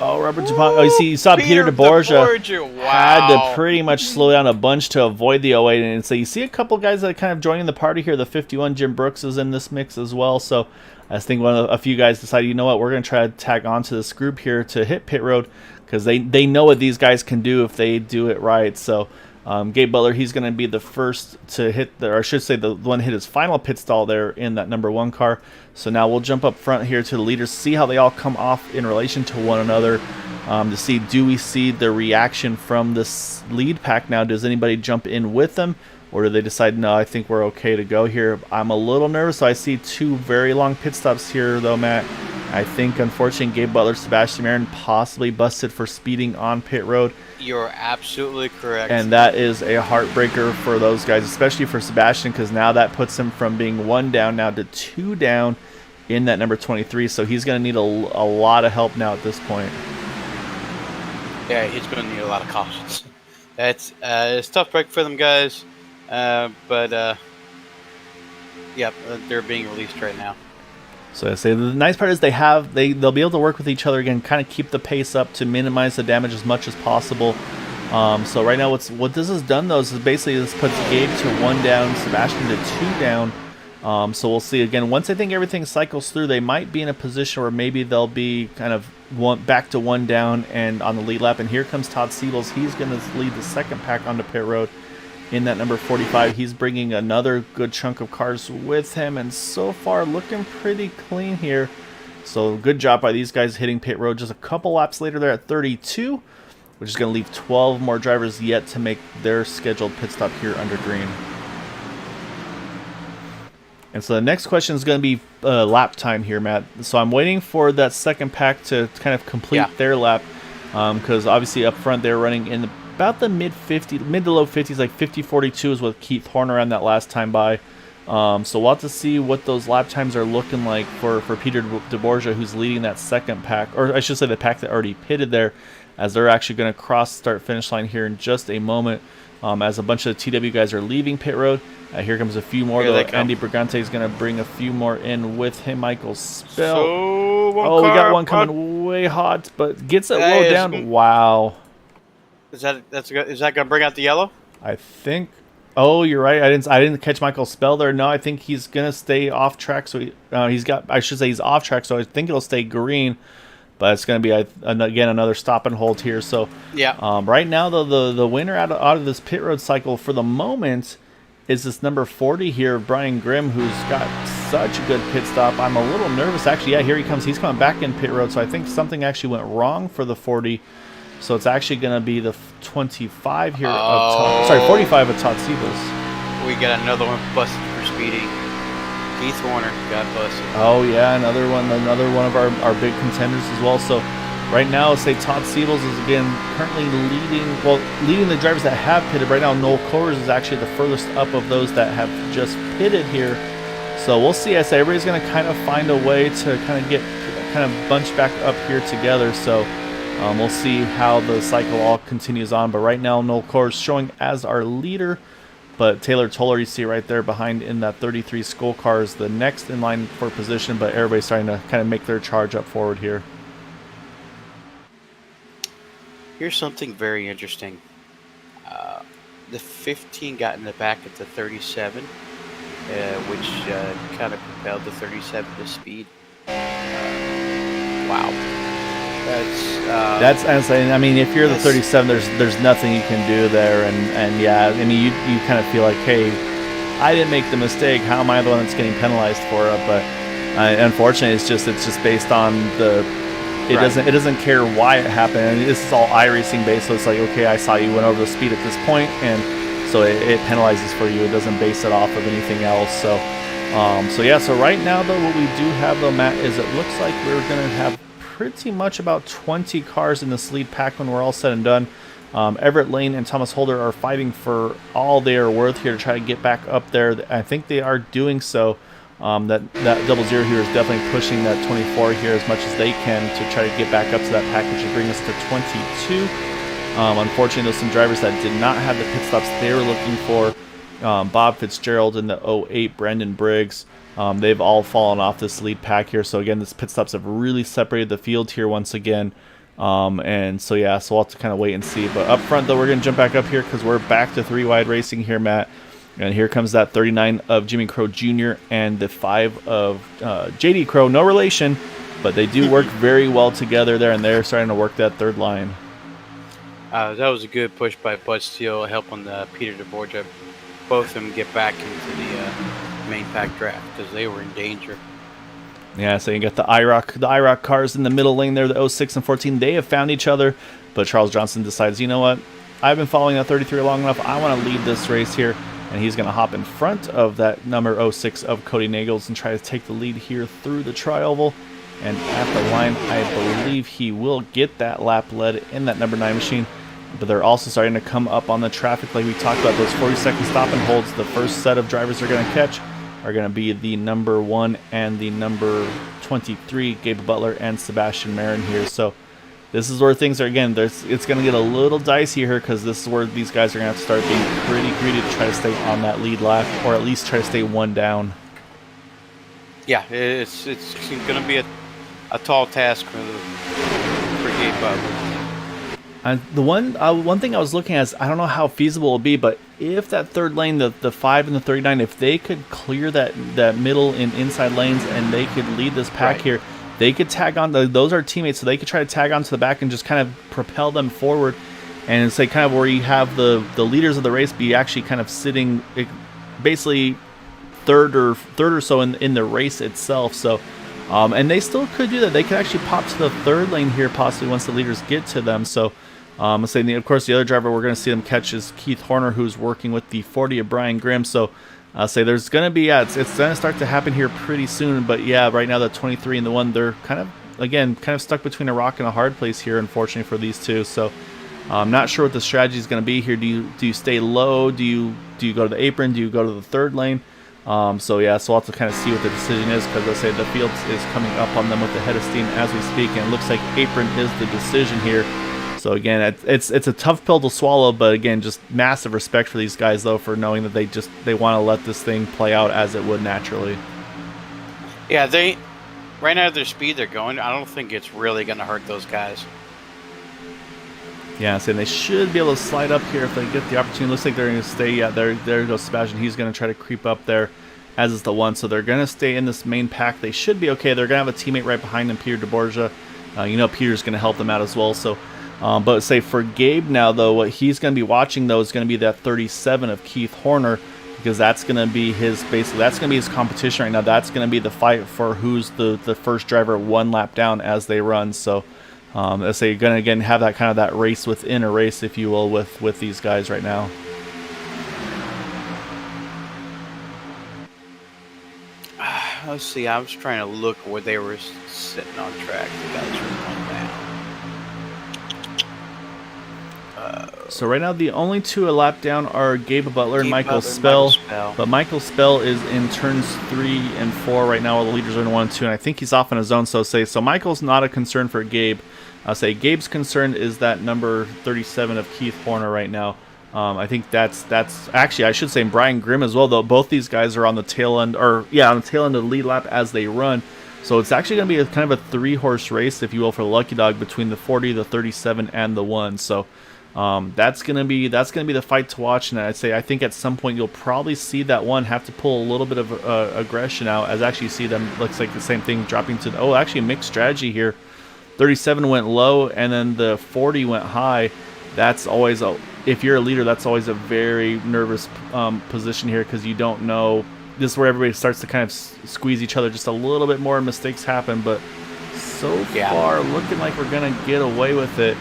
Oh, Robert DuPont. Oh, you saw Peter DeBorgia wow. had to pretty much slow down a bunch to avoid the 08. And so you see a couple guys that are kind of joining the party here. The 51, Jim Brooks, is in this mix as well. So I think a few guys decided, you know what, we're going to try to tag on to this group here to hit pit road because they know what these guys can do if they do it right. So Gabe Butler, he's going to be the first to hit, or I should say the one to hit his final pit stall there in that number 1 car. So now we'll jump up front here to the leaders, see how they all come off in relation to one another, to see, do we see the reaction from this lead pack now? Does anybody jump in with them, or do they decide, no, I think we're okay to go here? I'm a little nervous. So I see 2 very long pit stops here, though, Matt. I think, unfortunately, Gabe Butler, Sebastian Marin possibly busted for speeding on pit road. You're absolutely correct. And that is a heartbreaker for those guys, especially for Sebastian, because now that puts him from being 1 down now to 2 down in that number 23. So he's going to need a lot of help now at this point. Yeah, he's going to need a lot of cautions. It's a tough break for them guys, but they're being released right now. So I say the nice part is they'll be able to work with each other again, kind of keep the pace up to minimize the damage as much as possible. So right now, what this has done though is basically this puts Gabe to 1 down, Sebastian to 2 down. So we'll see again. Once I think everything cycles through, they might be in a position where maybe they'll be kind of back to 1 down and on the lead lap. And here comes Todd Siebels. He's going to lead the second pack onto pit road in that number 45. He's bringing another good chunk of cars with him, and so far looking pretty clean here. So good job by these guys hitting pit road just a couple laps later there at 32, which is going to leave 12 more drivers yet to make their scheduled pit stop here under green. And so the next question is going to be lap time here, Matt. So I'm waiting for that second pack to kind of complete their lap, because obviously up front they're running in about the mid to low 50s, like 50:42 is what Keith Horner ran that last time by. So we'll have to see what those lap times are looking like for Peter DeBorgia, who's leading that second pack, or I should say the pack that already pitted there, as they're actually going to cross start-finish line here in just a moment, as a bunch of the TW guys are leaving pit road. Here comes a few more, though. Andy Brigante is going to bring a few more in with him. Michael Spell. So we got one coming way hot, but gets it low down. Wow. Is that going to bring out the yellow? I think. Oh, you're right. I didn't catch Michael Spell there. No, I think he's going to stay off track. So he's off track. So I think it'll stay green. But it's going to be, again, another stop and hold here. So right now, though, the winner out of this pit road cycle for the moment is this number 40 here, Brian Grimm, who's got such a good pit stop. I'm a little nervous, actually. Yeah, here he comes. He's coming back in pit road, so I think something actually went wrong for the 40. So it's actually going to be the 25 here. 45 of Todd Siebels. We got another one busted for speeding. Keith Horner got busted. Oh, yeah, another one of our big contenders as well. So right now, say Todd Siebels is again currently leading the drivers that have pitted. Right now, Noel Coors is actually the furthest up of those that have just pitted here. So we'll see. I say everybody's going to kind of find a way to kind of bunch back up here together. So we'll see how the cycle all continues on. But right now, Noel Coors showing as our leader. But Taylor Toller, you see right there behind in that 33 Skull car, is the next in line for position. But everybody's starting to kind of make their charge up forward here. Here's something very interesting. The 15 got in the back at the 37, which kind of propelled the 37 to speed. Wow. That's insane. I mean, if you're the 37, there's nothing you can do there, and yeah, I mean, you kind of feel like, hey, I didn't make the mistake. How am I the one that's getting penalized for it? But unfortunately, it's just based on the. It doesn't care why it happened. I mean, this is all iRacing based, so it's like, okay, I saw you went over the speed at this point, and so it penalizes for you. It doesn't base it off of anything else. So right now though, what we do have though, Matt, is it looks like we're gonna have pretty much about 20 cars in this lead pack when we're all said and done. Everett Lane and Thomas Holder are fighting for all they are worth here to try to get back up there. I think they are doing so. That 00 here is definitely pushing that 24 here as much as they can to try to get back up to that package and bring us to 22. Unfortunately, there's some drivers that did not have the pit stops they were looking for. Bob Fitzgerald in the 08, Brendan Briggs. They've all fallen off this lead pack here. So again, this pit stops have really separated the field here once again. And so yeah, so we'll have to kind of wait and see. But up front though, we're going to jump back up here because we're back to 3 wide racing here, Matt. And here comes that 39 of Jimmy Crow Jr. and the 5 of JD Crow. No relation, but they do work very well together there, and they're starting to work that third line. That was a good push by Bud Steele, helping Peter DeBorgia, both of them get back into the main pack draft because they were in danger. Yeah, so you got the IROC cars in the middle lane there, the 06 and 14. They have found each other, but Charles Johnson decides, you know what? I've been following that 33 long enough. I want to lead this race here. And he's going to hop in front of that number 06 of Cody Nagels and try to take the lead here through the tri-oval. And at the line, I believe he will get that lap led in that number 9 machine. But they're also starting to come up on the traffic like we talked about. Those 40-second stop and holds, the first set of drivers they're going to catch are going to be the number 1 and the number 23, Gabe Butler and Sebastian Marin here. So this is where things are, again, it's going to get a little dicey here because this is where these guys are going to have to start being pretty greedy to try to stay on that lead lap or at least try to stay 1 down. Yeah, it's going to be a tall task for Gabe Butler. And the one thing I was looking at is I don't know how feasible it will be, but if that third lane, the 5 and the 39, if they could clear that middle and inside lanes and they could lead this pack here, they could tag on. Those are teammates, so they could try to tag onto the back and just kind of propel them forward. And it's like kind of where you have the leaders of the race be actually kind of sitting basically third or so in the race itself. So. And they still could do that. They could actually pop to the third lane here, possibly once the leaders get to them. So, let's say, of course, the other driver we're going to see them catch is Keith Horner, who's working with the 40 of Brian Grimm. So, I'll say there's going to be, it's going to start to happen here pretty soon. But yeah, right now the 23 and the 1, they're kind of stuck between a rock and a hard place here, unfortunately, for these two. So, I'm not sure what the strategy is going to be here. Do you stay low? Do you go to the apron? Do you go to the third lane? So yeah, so we'll have to kind of see what the decision is, because I say the field is coming up on them with the head of steam as we speak, and it looks like apron is the decision here. So again, it's a tough pill to swallow, but again, just massive respect for these guys though, for knowing that they want to let this thing play out as it would naturally. Yeah, right now at their speed they're going, I don't think it's really going to hurt those guys. Yeah, so they should be able to slide up here if they get the opportunity. Looks like they're going to stay. Yeah, there goes Sebastian. He's going to try to creep up there, as is the 1. So they're going to stay in this main pack. They should be okay. They're going to have a teammate right behind them, Peter DeBorgia. Peter's going to help them out as well. So, but say for Gabe now, though, what he's going to be watching, though, is going to be that 37 of Keith Horner, because that's going to be that's going to be his competition right now. That's going to be the fight for who's the first driver 1 lap down as they run. So. Let's say you're going to again have that kind of that race within a race, if you will, with these guys right now. Let's see. I was trying to look where they were sitting on track. The guys were going down. So right now the only 2 a lap down are Gabe Butler and Michael Spell. But Michael Spell is in turns 3 and 4 right now, while the leaders are in 1 and 2, and I think he's off on his own. So Michael's not a concern for Gabe. I'll say Gabe's concern is that number 37 of Keith Horner right now. I think that's actually, I should say, Brian Grimm as well, though. Both these guys are on the tail end, on the tail end of the lead lap as they run. So it's actually going to be a kind of a 3-horse race, if you will, for the Lucky Dog between the 40, the 37, and the 1. So that's gonna be the fight to watch. And I think at some point you'll probably see that 1 have to pull a little bit of aggression out, as actually see them, looks like the same thing dropping to actually mixed strategy here. 37 went low, and then the 40 went high. That's always if you're a leader, that's always a very nervous position here, because you don't know. This is where everybody starts to kind of squeeze each other just a little bit more, and mistakes happen. But so far, looking like we're gonna get away with it.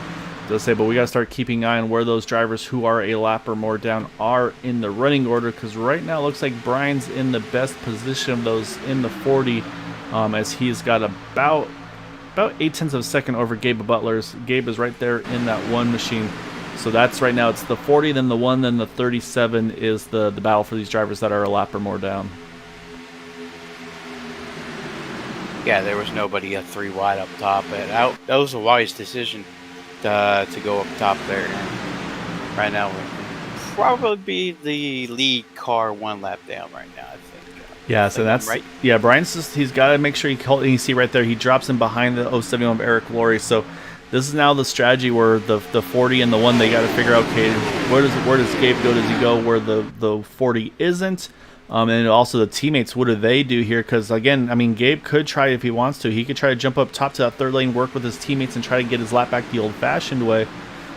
But we got to start keeping an eye on where those drivers who are a lap or more down are in the running order, because right now it looks like Brian's in the best position of those in the 40, as he's got about 0.8 of a second over Gabe Butler's. Gabe is right there in that 1 machine. So that's right now, it's the 40, then the 1, then the 37 is the battle for these drivers that are a lap or more down. Yeah, there was nobody at 3 wide up top. That was a wise decision to go up top there. And right now, we'll probably be the lead car 1 lap down right now, I think. Yeah, so that's right. Yeah, Brian's he's got to make sure you see right there, he drops him behind the 071 of Eric Laurie. So this is now the strategy where the 40 and the 1, they got to figure out, okay, where does Gabe go? Does he go where the 40 isn't? And also the teammates, what do they do here? Because again, I mean, Gabe could try, if he wants to, he could try to jump up top to that third lane, work with his teammates, and try to get his lap back the old-fashioned way.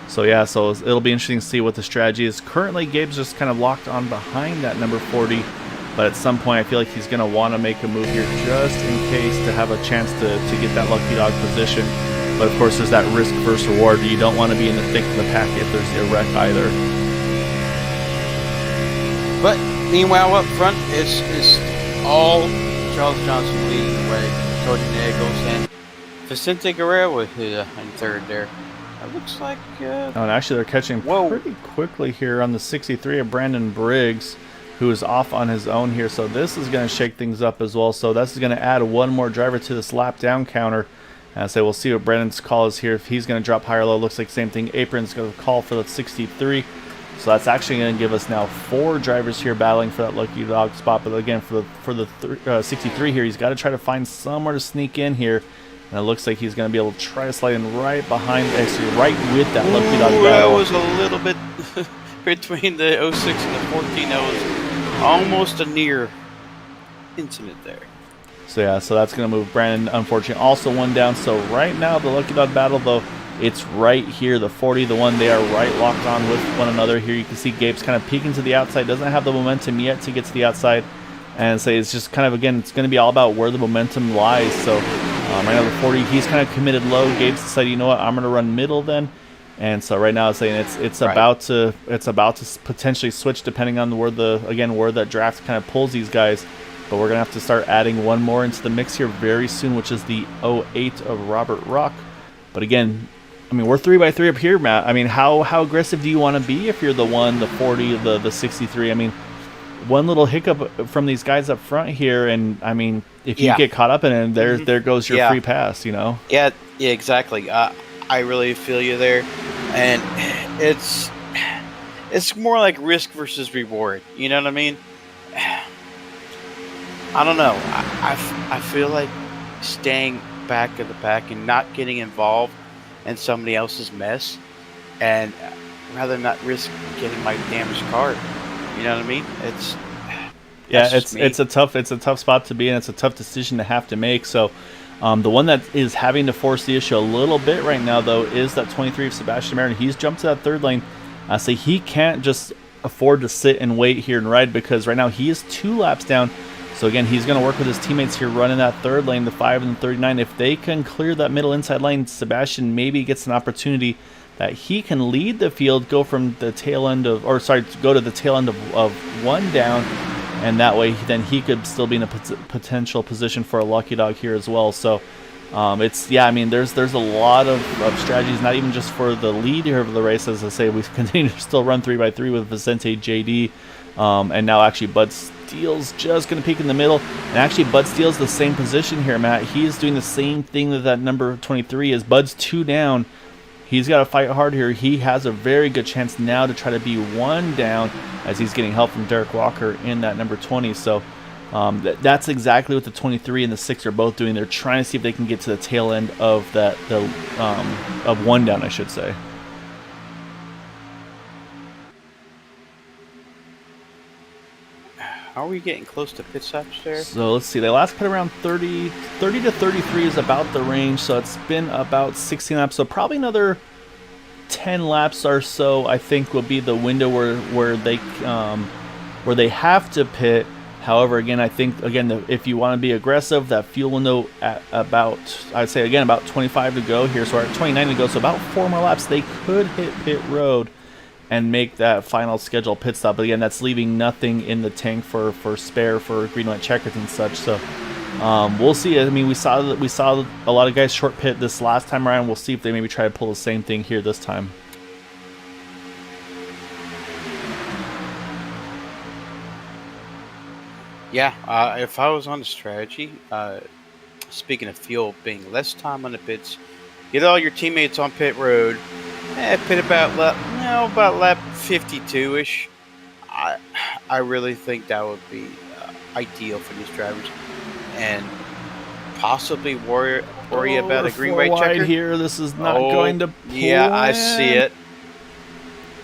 So yeah, so it'll be interesting to see what the strategy is. Currently, Gabe's just kind of locked on behind that number 40. But at some point, I feel like he's going to want to make a move here just in case, to have a chance to get that Lucky Dog position. But of course, there's that risk versus reward. You don't want to be in the thick of the pack if there's a wreck either. But meanwhile, up front is all Charles Johnson leading the way. Cody Nichols and Vicente Guerrero with in third there. It looks like... and actually, they're catching pretty quickly here on the 63 of Brandon Briggs, who is off on his own here. So this is going to shake things up as well. So this is going to add 1 more driver to this lap down counter. And so we'll see what Brandon's call is here. If he's going to drop higher or low, looks like same thing. Apron's going to call for the 63. So that's actually going to give us now 4 drivers here battling for that lucky dog spot. But again, for the 63 here, he's got to try to find somewhere to sneak in here. And it looks like he's going to be able to try to slide in right behind, actually right with that lucky dog battle. That was a little bit between the 06 and the 14. That was almost a near incident there. So yeah, so that's going to move Brandon, unfortunately, also 1 down. So right now, the lucky dog battle, though, it's right here, the 40, the one, they are right locked on with one another here. You can see Gabe's kind of peeking to the outside, doesn't have the momentum yet to get to the outside. And say it's just kind of, again, it's going to be all about where the momentum lies. So right now, the 40, he's kind of committed low. Gabe's decided, you know what, I'm going to run middle then. And so right now it's saying it's right. about to potentially switch depending on where that draft kind of pulls these guys. But we're going to have to start adding one more into the mix here very soon, which is the 08 of Robert Rock. But again, I mean, we're 3x3 up here, Matt. I mean, how aggressive do you want to be if you're the 1, the 40, the 63? I mean, one little hiccup from these guys up front here, and I mean, if you get caught up in it, there goes your free pass, you know? Yeah, exactly. I really feel you there, and it's more like risk versus reward. You know what I mean? I don't know. I feel like staying back of the pack and not getting involved in somebody else's mess, and rather not risk getting my damaged car. You know what I mean? It's a tough spot to be in. It's a tough decision to have to make. So the one that is having to force the issue a little bit right now, though, is that 23 of Sebastian Marin. He's jumped to that 3rd lane. I say he can't just afford to sit and wait here and ride, because right now he is 2 laps down. So again, he's going to work with his teammates here running that 3rd lane, the 5 and the 39. If they can clear that middle inside lane, Sebastian maybe gets an opportunity that he can lead the field, go from the tail end of, go to the tail end of 1 down, and that way then he could still be in a potential position for a lucky dog here as well. So I mean, there's a lot of strategies, not even just for the lead here of the race. As I say, we continue to still run 3x3 with Vicente, JD, and now actually Bud Steele's just going to peek in the middle. And actually Bud Steele's the same position here, Matt. He's doing the same thing that number 23 is. Bud's 2 down. He's got to fight hard here. He has a very good chance now to try to be 1 down, as he's getting help from Derek Walker in that number 20. So that's exactly what the 23 and the 6 are both doing. They're trying to see if they can get to the tail end of of 1 down, I should say. Are we getting close to pit stops there? So let's see. They last pit around 30 to 33 is about the range. So it's been about 16 laps. So probably another 10 laps or so, I think, will be the window where they have to pit. However, again, I think if you want to be aggressive, that fuel window at about 25 to go here. So we're at 29 to go. So about 4 more laps, they could hit pit road and make that final scheduled pit stop. But again, that's leaving nothing in the tank for spare for green light checkers and such. So we'll see. I mean, we saw a lot of guys short pit this last time around. We'll see if they maybe try to pull the same thing here this time. Yeah, if I was on the strategy, speaking of fuel being less time on the pits, get all your teammates on pit road. Pit about lap 52-ish. I really think that would be ideal for these drivers, and possibly worry about a green white checker here. This is not going to. Yeah, I see it.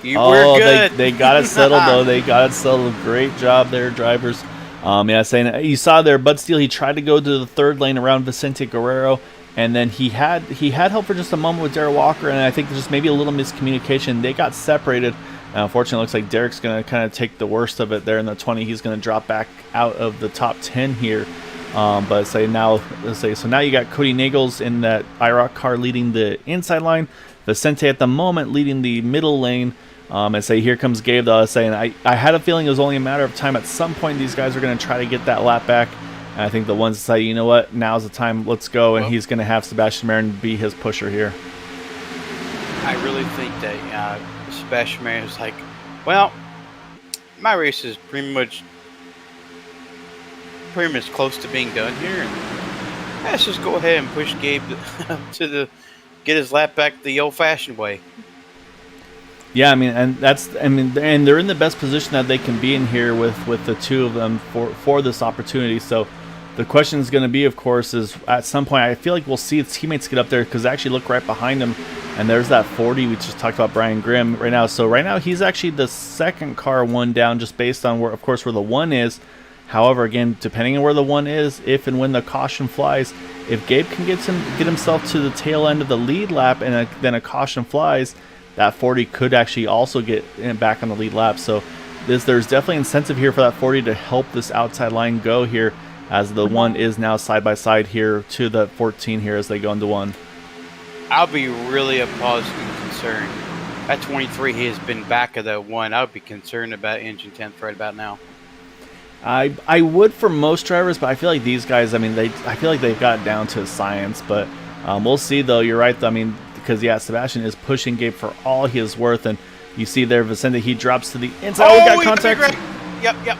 We're good. They got it settled though. They got it settled. Great job there, drivers. Saying you saw there, Bud Steele. He tried to go to the 3rd lane around Vicente Guerrero. And then he had help for just a moment with Derek Walker, and I think there's just maybe a little miscommunication. They got separated. Unfortunately, it looks like Derek's going to kind of take the worst of it there in the 20. He's going to drop back out of the top 10 here. So now you got Cody Nagels in that IROC car leading the inside line. Vicente at the moment leading the middle lane. Here comes Gabe, though, saying I had a feeling it was only a matter of time. At some point, these guys are going to try to get that lap back. And I think the ones that say, you know what, now's the time, let's go, and he's going to have Sebastian Marin be his pusher here. I really think that Sebastian Marin is like, well, my race is pretty much close to being done here, and let's just go ahead and push Gabe to get his lap back the old-fashioned way. Yeah, I mean, and they're in the best position that they can be in here with the two of them for this opportunity. So the question is going to be, of course, is at some point I feel like we'll see its teammates get up there because actually look right behind him, and there's that 40 we just talked about, Brian Grimm right now. So right now he's actually the second car one down, just based on where, of course, where the one is. However, again, depending on where the one is, if and when the caution flies, if Gabe can get himself to the tail end of the lead lap and then a caution flies, that 40 could actually also get back on the lead lap. So there's definitely incentive here for that 40 to help this outside line go here, as the one is now side by side here to the 14 here as they go into one. I'll be really a positive concern. That 23 has been back of that one. I would be concerned about engine 10th right about now. I would for most drivers, but I feel like these guys, I mean, I feel like they've got it down to science. But we'll see, though. You're right. I mean, because yeah, Sebastian is pushing Gabe for all he is worth, and you see there, Vicente, he drops to the inside. Oh, got contact. Yep.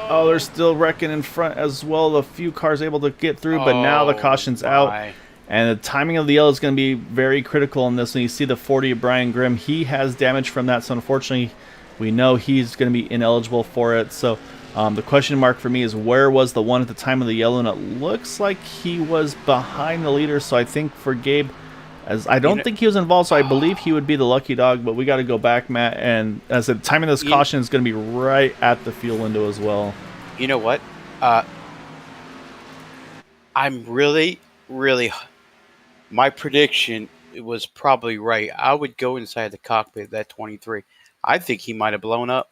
Oh, they're still wrecking in front as well. A few cars able to get through, but now the caution's out. And the timing of the yellow is going to be very critical in this. And you see the 40 of Brian Grimm, he has damage from that. So unfortunately, we know he's going to be ineligible for it. So the question mark for me is, where was the one at the time of the yellow? And it looks like he was behind the leader. So I think for Gabe, as I don't think he was involved, so I believe he would be the lucky dog. But we got to go back, Matt. And as the timing of this caution is going to be right at the fuel window as well. You know what? I'm really, my prediction was probably right. I would go inside the cockpit of that 23. I think he might have blown up.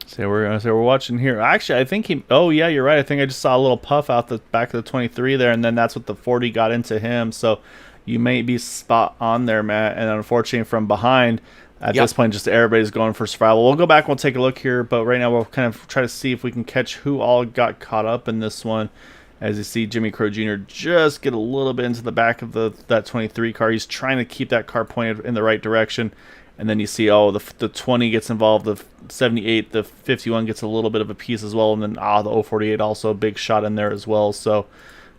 So we're watching here. Actually, I think he. Oh yeah, you're right. I think I just saw a little puff out the back of the 23 there, and then that's what the 40 got into him. So you may be spot on there, Matt. And unfortunately, from behind, at this point, just everybody's going for survival. We'll go back and we'll take a look here, but right now we'll kind of try to see if we can catch who all got caught up in this one. As you see, Jimmy Crow Jr. just get a little bit into the back of that 23 car. He's trying to keep that car pointed in the right direction. And then you see, the 20 gets involved, the 78, the 51 gets a little bit of a piece as well. And then, the 048 also a big shot in there as well. So,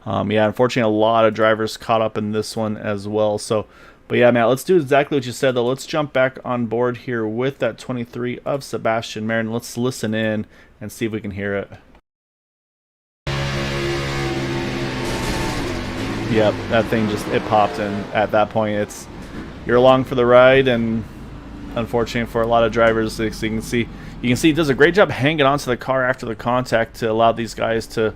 yeah, unfortunately, a lot of drivers caught up in this one as well. So, but yeah, Matt, let's do exactly what you said, though. Let's jump back on board here with that 23 of Sebastian Marin. Let's listen in and see if we can hear it. Yep, that thing it popped, and at that point, you're along for the ride, and unfortunately for a lot of drivers, you can see he does a great job hanging onto the car after the contact to allow these guys to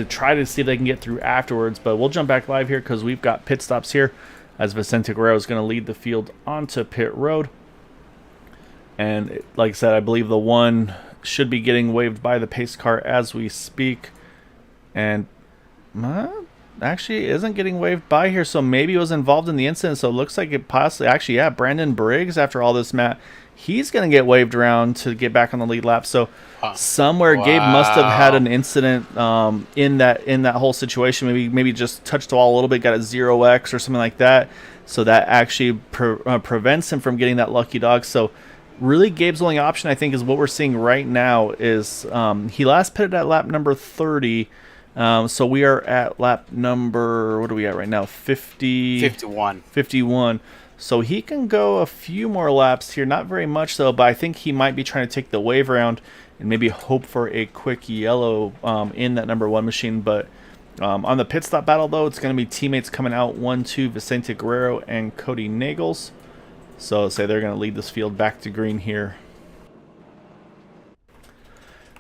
try to see if they can get through afterwards. But we'll jump back live here because we've got pit stops here, as Vicente Guerrero is going to lead the field onto pit road. And like I said, I believe the one should be getting waved by the pace car as we speak, and actually isn't getting waved by here, so maybe it was involved in the incident. So it looks like it possibly, actually, yeah, Brandon Briggs, after all this, Matt, he's going to get waved around to get back on the lead lap. So somewhere Gabe must have had an incident in that whole situation. Maybe just touched the wall a little bit, got a 0x or something like that. So that actually prevents him from getting that lucky dog. So really, Gabe's only option, I think, is what we're seeing right now is he last pitted at lap number 30. So we are at lap number, what are we at right now? 51. So he can go a few more laps here. Not very much, though, but I think he might be trying to take the wave around and maybe hope for a quick yellow in that number 1 machine. But on the pit stop battle, though, it's going to be teammates coming out 1-2, Vicente Guerrero and Cody Nagels. So say they're going to lead this field back to green here.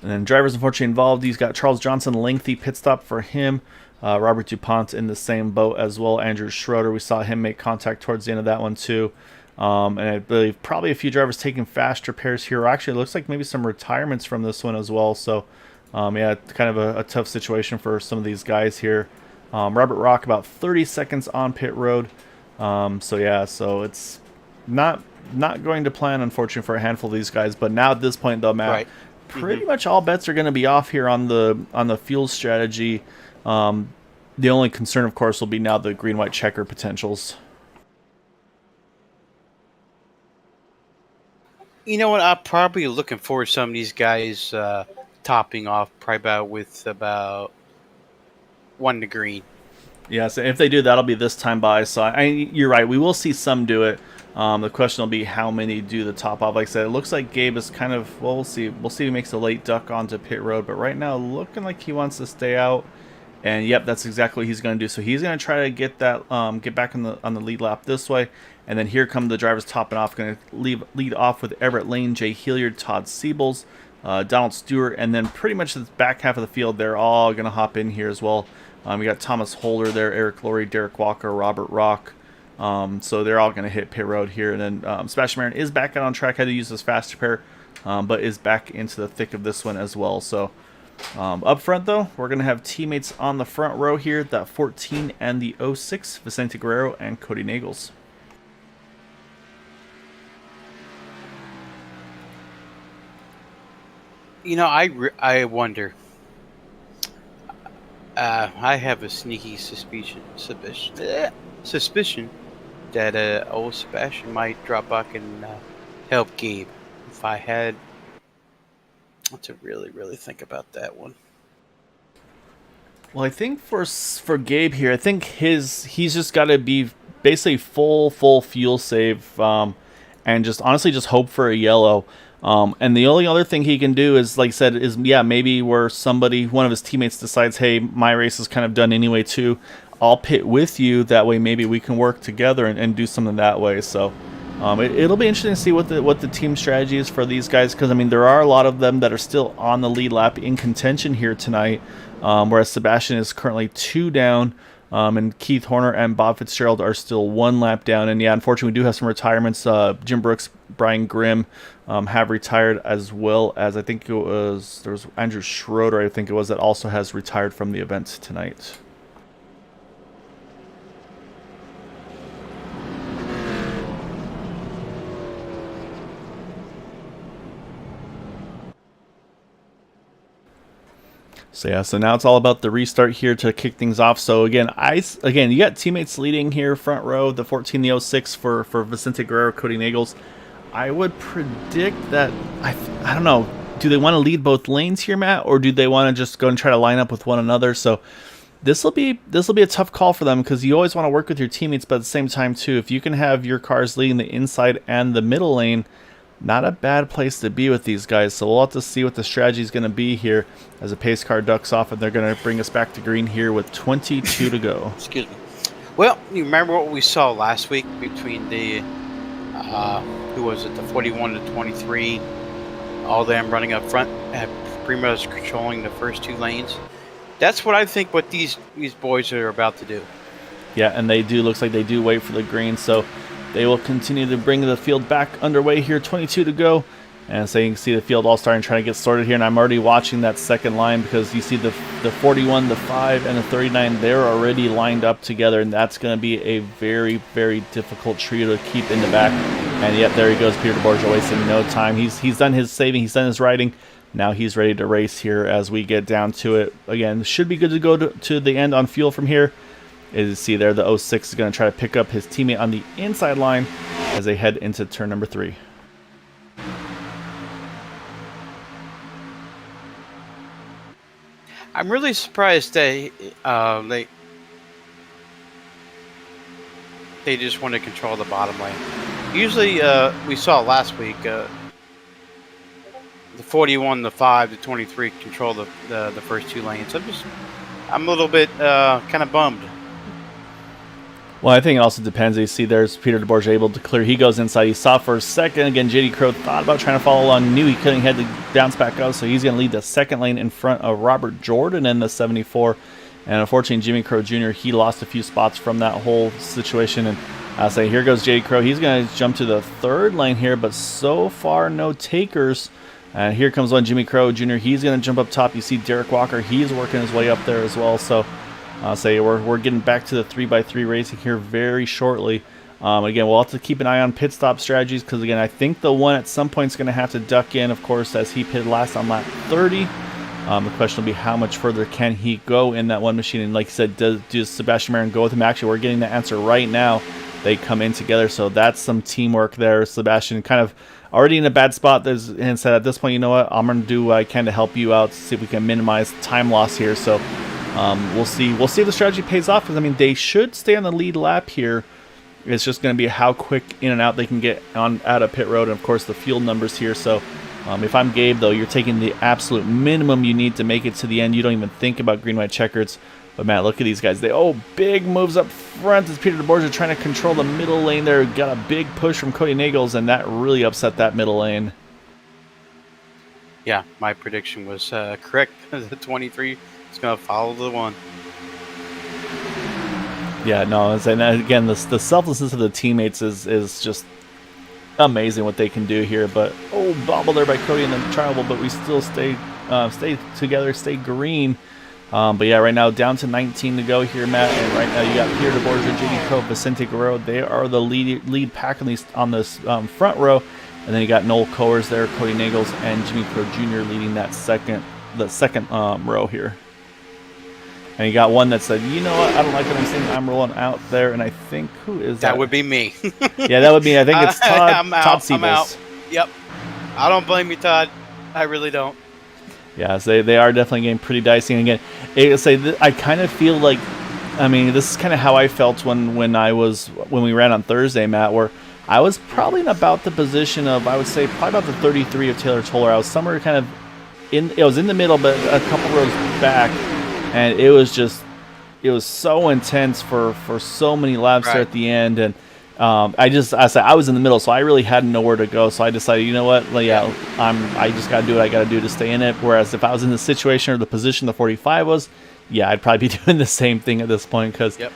And then drivers unfortunately involved. He's got Charles Johnson, lengthy pit stop for him. Robert DuPont in the same boat as well. Andrew Schroeder, we saw him make contact towards the end of that one too. And I believe probably a few drivers taking fast repairs here. Actually, it looks like maybe some retirements from this one as well. So, yeah, kind of a tough situation for some of these guys here. Robert Rock about 30 seconds on pit road. So yeah, so it's not going to plan, unfortunately, for a handful of these guys. But now at this point, though, Matt, pretty much all bets are going to be off here on the fuel strategy. The only concern, of course, will be now the green-white checker potentials. You know what? I'm probably looking forward to some of these guys topping off probably about 1 to green. Yeah, so if they do, that'll be this time by. So you're right. We will see some do it. The question will be how many do the top off. Like I said, it looks like Gabe is kind of, well, we'll see. We'll see if he makes a late duck onto pit road. But right now, looking like he wants to stay out. And yep, that's exactly what he's going to do. So he's going to try to get that, get back on the lead lap this way. And then here come the drivers topping off. Going to lead off with Everett Lane, Jay Hilliard, Todd Siebels, Donald Stewart, and then pretty much the back half of the field, they're all going to hop in here as well. We got Thomas Holder there, Eric Laurie, Derek Walker, Robert Rock. So they're all going to hit pit road here. And then Sebastian Marin is back out on track, had to use his faster pair, but is back into the thick of this one as well. So up front, though, we're going to have teammates on the front row here, that 14 and the 06, Vicente Guerrero and Cody Nagels. You know, I wonder. I have a sneaky suspicion that old Sebastian might drop back and help Gabe. If I had to really think about that one. Well, I think for Gabe here, I think he's just got to be basically full fuel save, and just honestly just hope for a yellow. And the only other thing he can do is, like I said, is maybe where one of his teammates decides, hey, my race is kind of done anyway too. I'll pit with you. That way, maybe we can work together and do something that way. So it'll be interesting to see what the team strategy is for these guys, because I mean there are a lot of them that are still on the lead lap in contention here tonight, whereas Sebastian is currently 2 down. And Keith Horner and Bob Fitzgerald are still 1 lap down. And yeah, unfortunately, we do have some retirements. Jim Brooks, Brian Grimm have retired, as well as there was Andrew Schroeder, I think it was, that also has retired from the event tonight. So now it's all about the restart here to kick things off. So again, you got teammates leading here front row, the 14, the 06 for Vicente Guerrero, Cody Nagels. I would predict that, I don't know, do they want to lead both lanes here, Matt, or do they want to just go and try to line up with one another? So this will be a tough call for them, because you always want to work with your teammates, but at the same time too, if you can have your cars leading the inside and the middle lane, not a bad place to be with these guys. So we'll have to see what the strategy is going to be here as a pace car ducks off, and they're going to bring us back to green here with 22 to go. Excuse me. Well, you remember what we saw last week between the who was it, the 41 to 23, all them running up front, pretty much controlling the first 2 lanes. That's what I think what these boys are about to do. Yeah, and looks like they do wait for the green, so they will continue to bring the field back underway here, 22 to go. And so you can see the field all starting to try to get sorted here. And I'm already watching that second line, because you see the 41, the 5, and the 39, they're already lined up together. And that's going to be a very, very difficult trio to keep in the back. And yet there he goes, Peter DeBorgia, wasting no time. He's done his saving, he's done his riding. Now he's ready to race here as we get down to it. Again, should be good to go to the end on fuel from here. As you see there, the 06 is going to try to pick up his teammate on the inside line as they head into turn number 3. I'm really surprised they just want to control the bottom lane. Usually, we saw last week, the 41, the 5, the 23 control the first 2 lanes. I'm a little bit kind of bummed. Well, I think it also depends. You see there's Peter DeBorgia able to clear. He goes inside. He saw for a second. Again, JD Crow thought about trying to follow along. Knew he couldn't. He had to bounce back up. So he's going to lead the second lane in front of Robert Jordan in the 74. And unfortunately, Jimmy Crow Jr., he lost a few spots from that whole situation. And I'll say, here goes JD Crow. He's going to jump to the third lane here, but so far no takers. And here comes one, Jimmy Crow Jr. He's going to jump up top. You see Derek Walker. He's working his way up there as well. So I'll say we're getting back to the 3x3 racing here very shortly. Again, we'll have to keep an eye on pit stop strategies, because again, I think the one at some point is going to have to duck in, of course, as he pitted last on lap 30. The question will be how much further can he go in that one machine. And like I said, does Sebastian Marin go with him? Actually, we're getting the answer right now. They come in together, so that's some teamwork there. Sebastian kind of already in a bad spot and said, at this point, you know what, I'm going to do what I can to help you out, see if we can minimize time loss here. So we'll see if the strategy pays off, because I mean, they should stay on the lead lap here It's just going to be how quick in and out they can get on out of pit road, and of course the fuel numbers here. So if I'm Gabe, though, you're taking the absolute minimum you need to make it to the end. You don't even think about green white checkers. But Matt, look at these guys. Big moves up front as Peter DeBorgia trying to control the middle lane there. Got a big push from Cody Nagels, and that really upset that middle lane. Yeah, my prediction was correct. The 23 is going to follow the 1. Yeah, no, and again, the selflessness of the teammates is just amazing what they can do here. But bobble there by Cody in the trial, but we still stay together, stay green. But yeah, right now down to 19 to go here, Matt. And right now you got Peter DeBorgia, JD Crow, Vicente Guerrero. They are the lead pack on this front row. And then you got Noel Coers there, Cody Nagels, and Jimmy Crow Jr. leading the second row here. And you got one that said, you know what, I don't like what I'm seeing. I'm rolling out there. And I think, who is that? That would be me. Yeah, that would be, I think it's Todd. I'm out. Yep. I don't blame you, Todd. I really don't. Yeah, so they are definitely getting pretty dicey. And again, I kind of feel like, I mean, this is kind of how I felt when we ran on Thursday, Matt, where I was probably in about the position of, I would say, probably about the 33 of Taylor Toller. I was somewhere kind of it was in the middle, but a couple rows back, and it was so intense for so many laps there at the end. And I said I was in the middle, so I really had nowhere to go. So I decided, you know what, I just got to do what I got to do to stay in it. Whereas if I was in the situation or the position the 45 was, yeah, I'd probably be doing the same thing at this point because, yeah.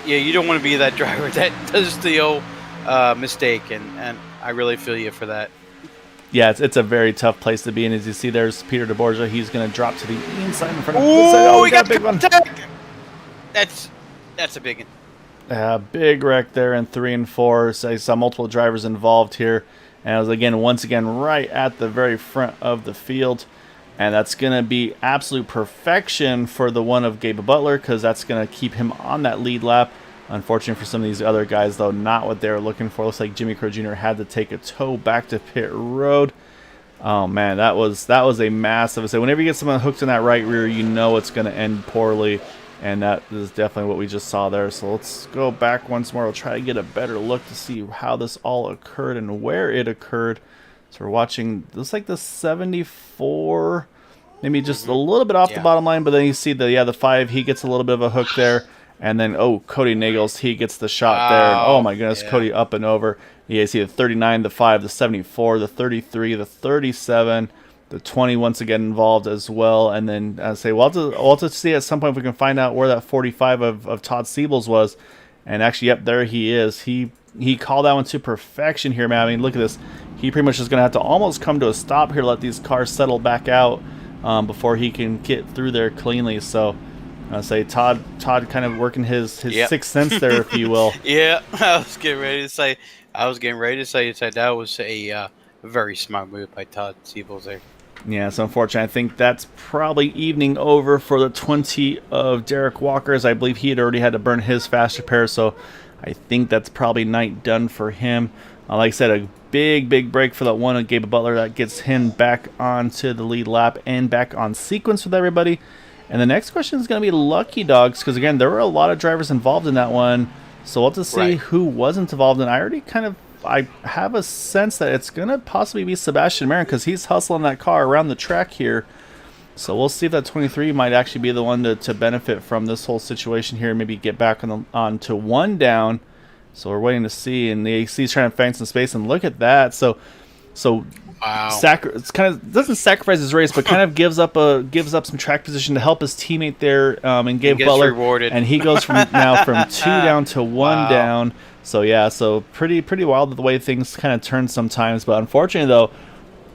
Yeah, you don't want to be that driver that does the old mistake, and I really feel you for that. Yeah, it's a very tough place to be in. As you see, there's Peter DeBorgia. He's going to drop to the inside in front of the side. Oh, he got a big one. That's a big one. Big wreck there in 3 and 4. So I saw multiple drivers involved here. And it was, once again, right at the very front of the field. And that's going to be absolute perfection for the one of Gabe Butler because that's going to keep him on that lead lap. Unfortunately for some of these other guys, though, not what they were looking for. Looks like Jimmy Crow Jr. had to take a tow back to pit road. Oh, man, that was a massive. So whenever you get someone hooked in that right rear, you know it's going to end poorly. And that is definitely what we just saw there. So let's go back once more. We'll try to get a better look to see how this all occurred and where it occurred. So we're watching, looks like the 74, maybe just a little bit off the bottom line, but then you see the 5, he gets a little bit of a hook there. And then, Cody Nagels, he gets the shot there. Oh, my goodness, Cody up and over. You see the 39, the 5, the 74, the 33, the 37, the 20 once again involved as well. And then I say, we'll have to see at some point if we can find out where that 45 of Todd Siebels was. And actually, yep, there he is. He called that one to perfection here, man. I mean, look at this. He pretty much is going to have to almost come to a stop here to let these cars settle back out before he can get through there cleanly. So I say Todd kind of working his sixth sense there, if you will. Yeah, I was getting ready to say that was a very smart move by Todd Siebels there. Yeah, so unfortunately, I think that's probably evening over for the 20 of Derek Walker, as I believe he had already had to burn his fast repair, so I think that's probably night done for him. Like I said, a big break for that one of Gabe Butler that gets him back onto the lead lap and back on sequence with everybody. And the next question is going to be Lucky Dogs, because again, there were a lot of drivers involved in that one, so we'll have to see who wasn't involved. And I already I have a sense that it's going to possibly be Sebastian Marin because he's hustling that car around the track here. So we'll see if that 23 might actually be the one to benefit from this whole situation here, maybe get back on to 1 down. So we're waiting to see, and the AC's trying to find some space, and look at that. So wow. It's kind of doesn't sacrifice his race, but kind of gives up some track position to help his teammate there, and Gabe Butler, rewarded. And he goes from 2 down to 1 down. So yeah, so pretty wild the way things kind of turn sometimes. But unfortunately, though,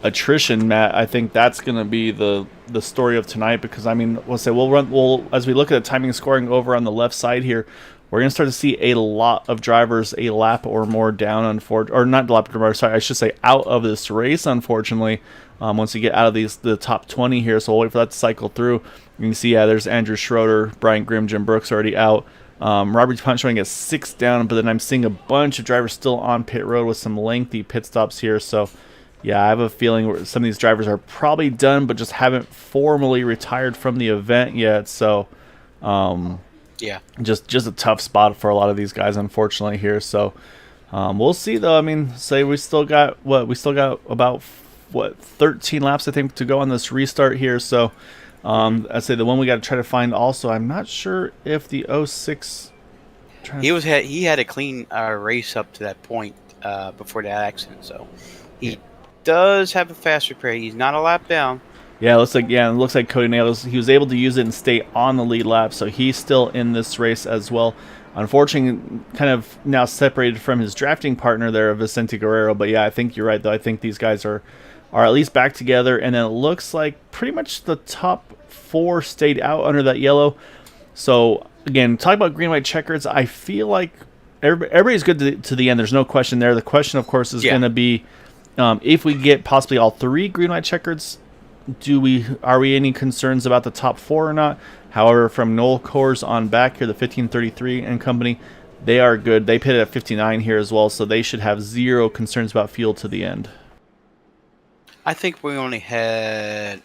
attrition, Matt, I think that's going to be the story of tonight, because I mean, we'll as we look at the timing and scoring over on the left side here, we're going to start to see a lot of drivers a lap or more down, or not lap or more, sorry, I should say out of this race, unfortunately, once you get out of the top 20 here. So we'll wait for that to cycle through. You can see, there's Andrew Schroeder, Brian Grimm, Jim Brooks already out. Robert Punch showing at 6 down, but then I'm seeing a bunch of drivers still on pit road with some lengthy pit stops here. So yeah, I have a feeling some of these drivers are probably done, but just haven't formally retired from the event yet. So Yeah. Just a tough spot for a lot of these guys, unfortunately here. So we'll see though. I mean, say we still got about 13 laps I think to go on this restart here. So I'd say the one we got to try to find also. I'm not sure if the 06. He had a clean race up to that point before that accident, so he does have a faster pace. He's not a lap down. Yeah, it looks like Cody Nails. He was able to use it and stay on the lead lap, so he's still in this race as well. Unfortunately, kind of now separated from his drafting partner there, Vicente Guerrero. But yeah, I think you're right though. I think these guys are at least back together, and then it looks like pretty much the top 4 stayed out under that yellow. So again, talk about green white checkers. I feel like everybody's good to the end. There's no question there. The question, of course, is going to be if we get possibly all 3 green white checkers. Are we any concerns about the top 4 or not? However, from Noel Coors on back here, the 1533 and company, they are good. They pitted at 59 here as well, so they should have 0 concerns about fuel to the end. I think we only had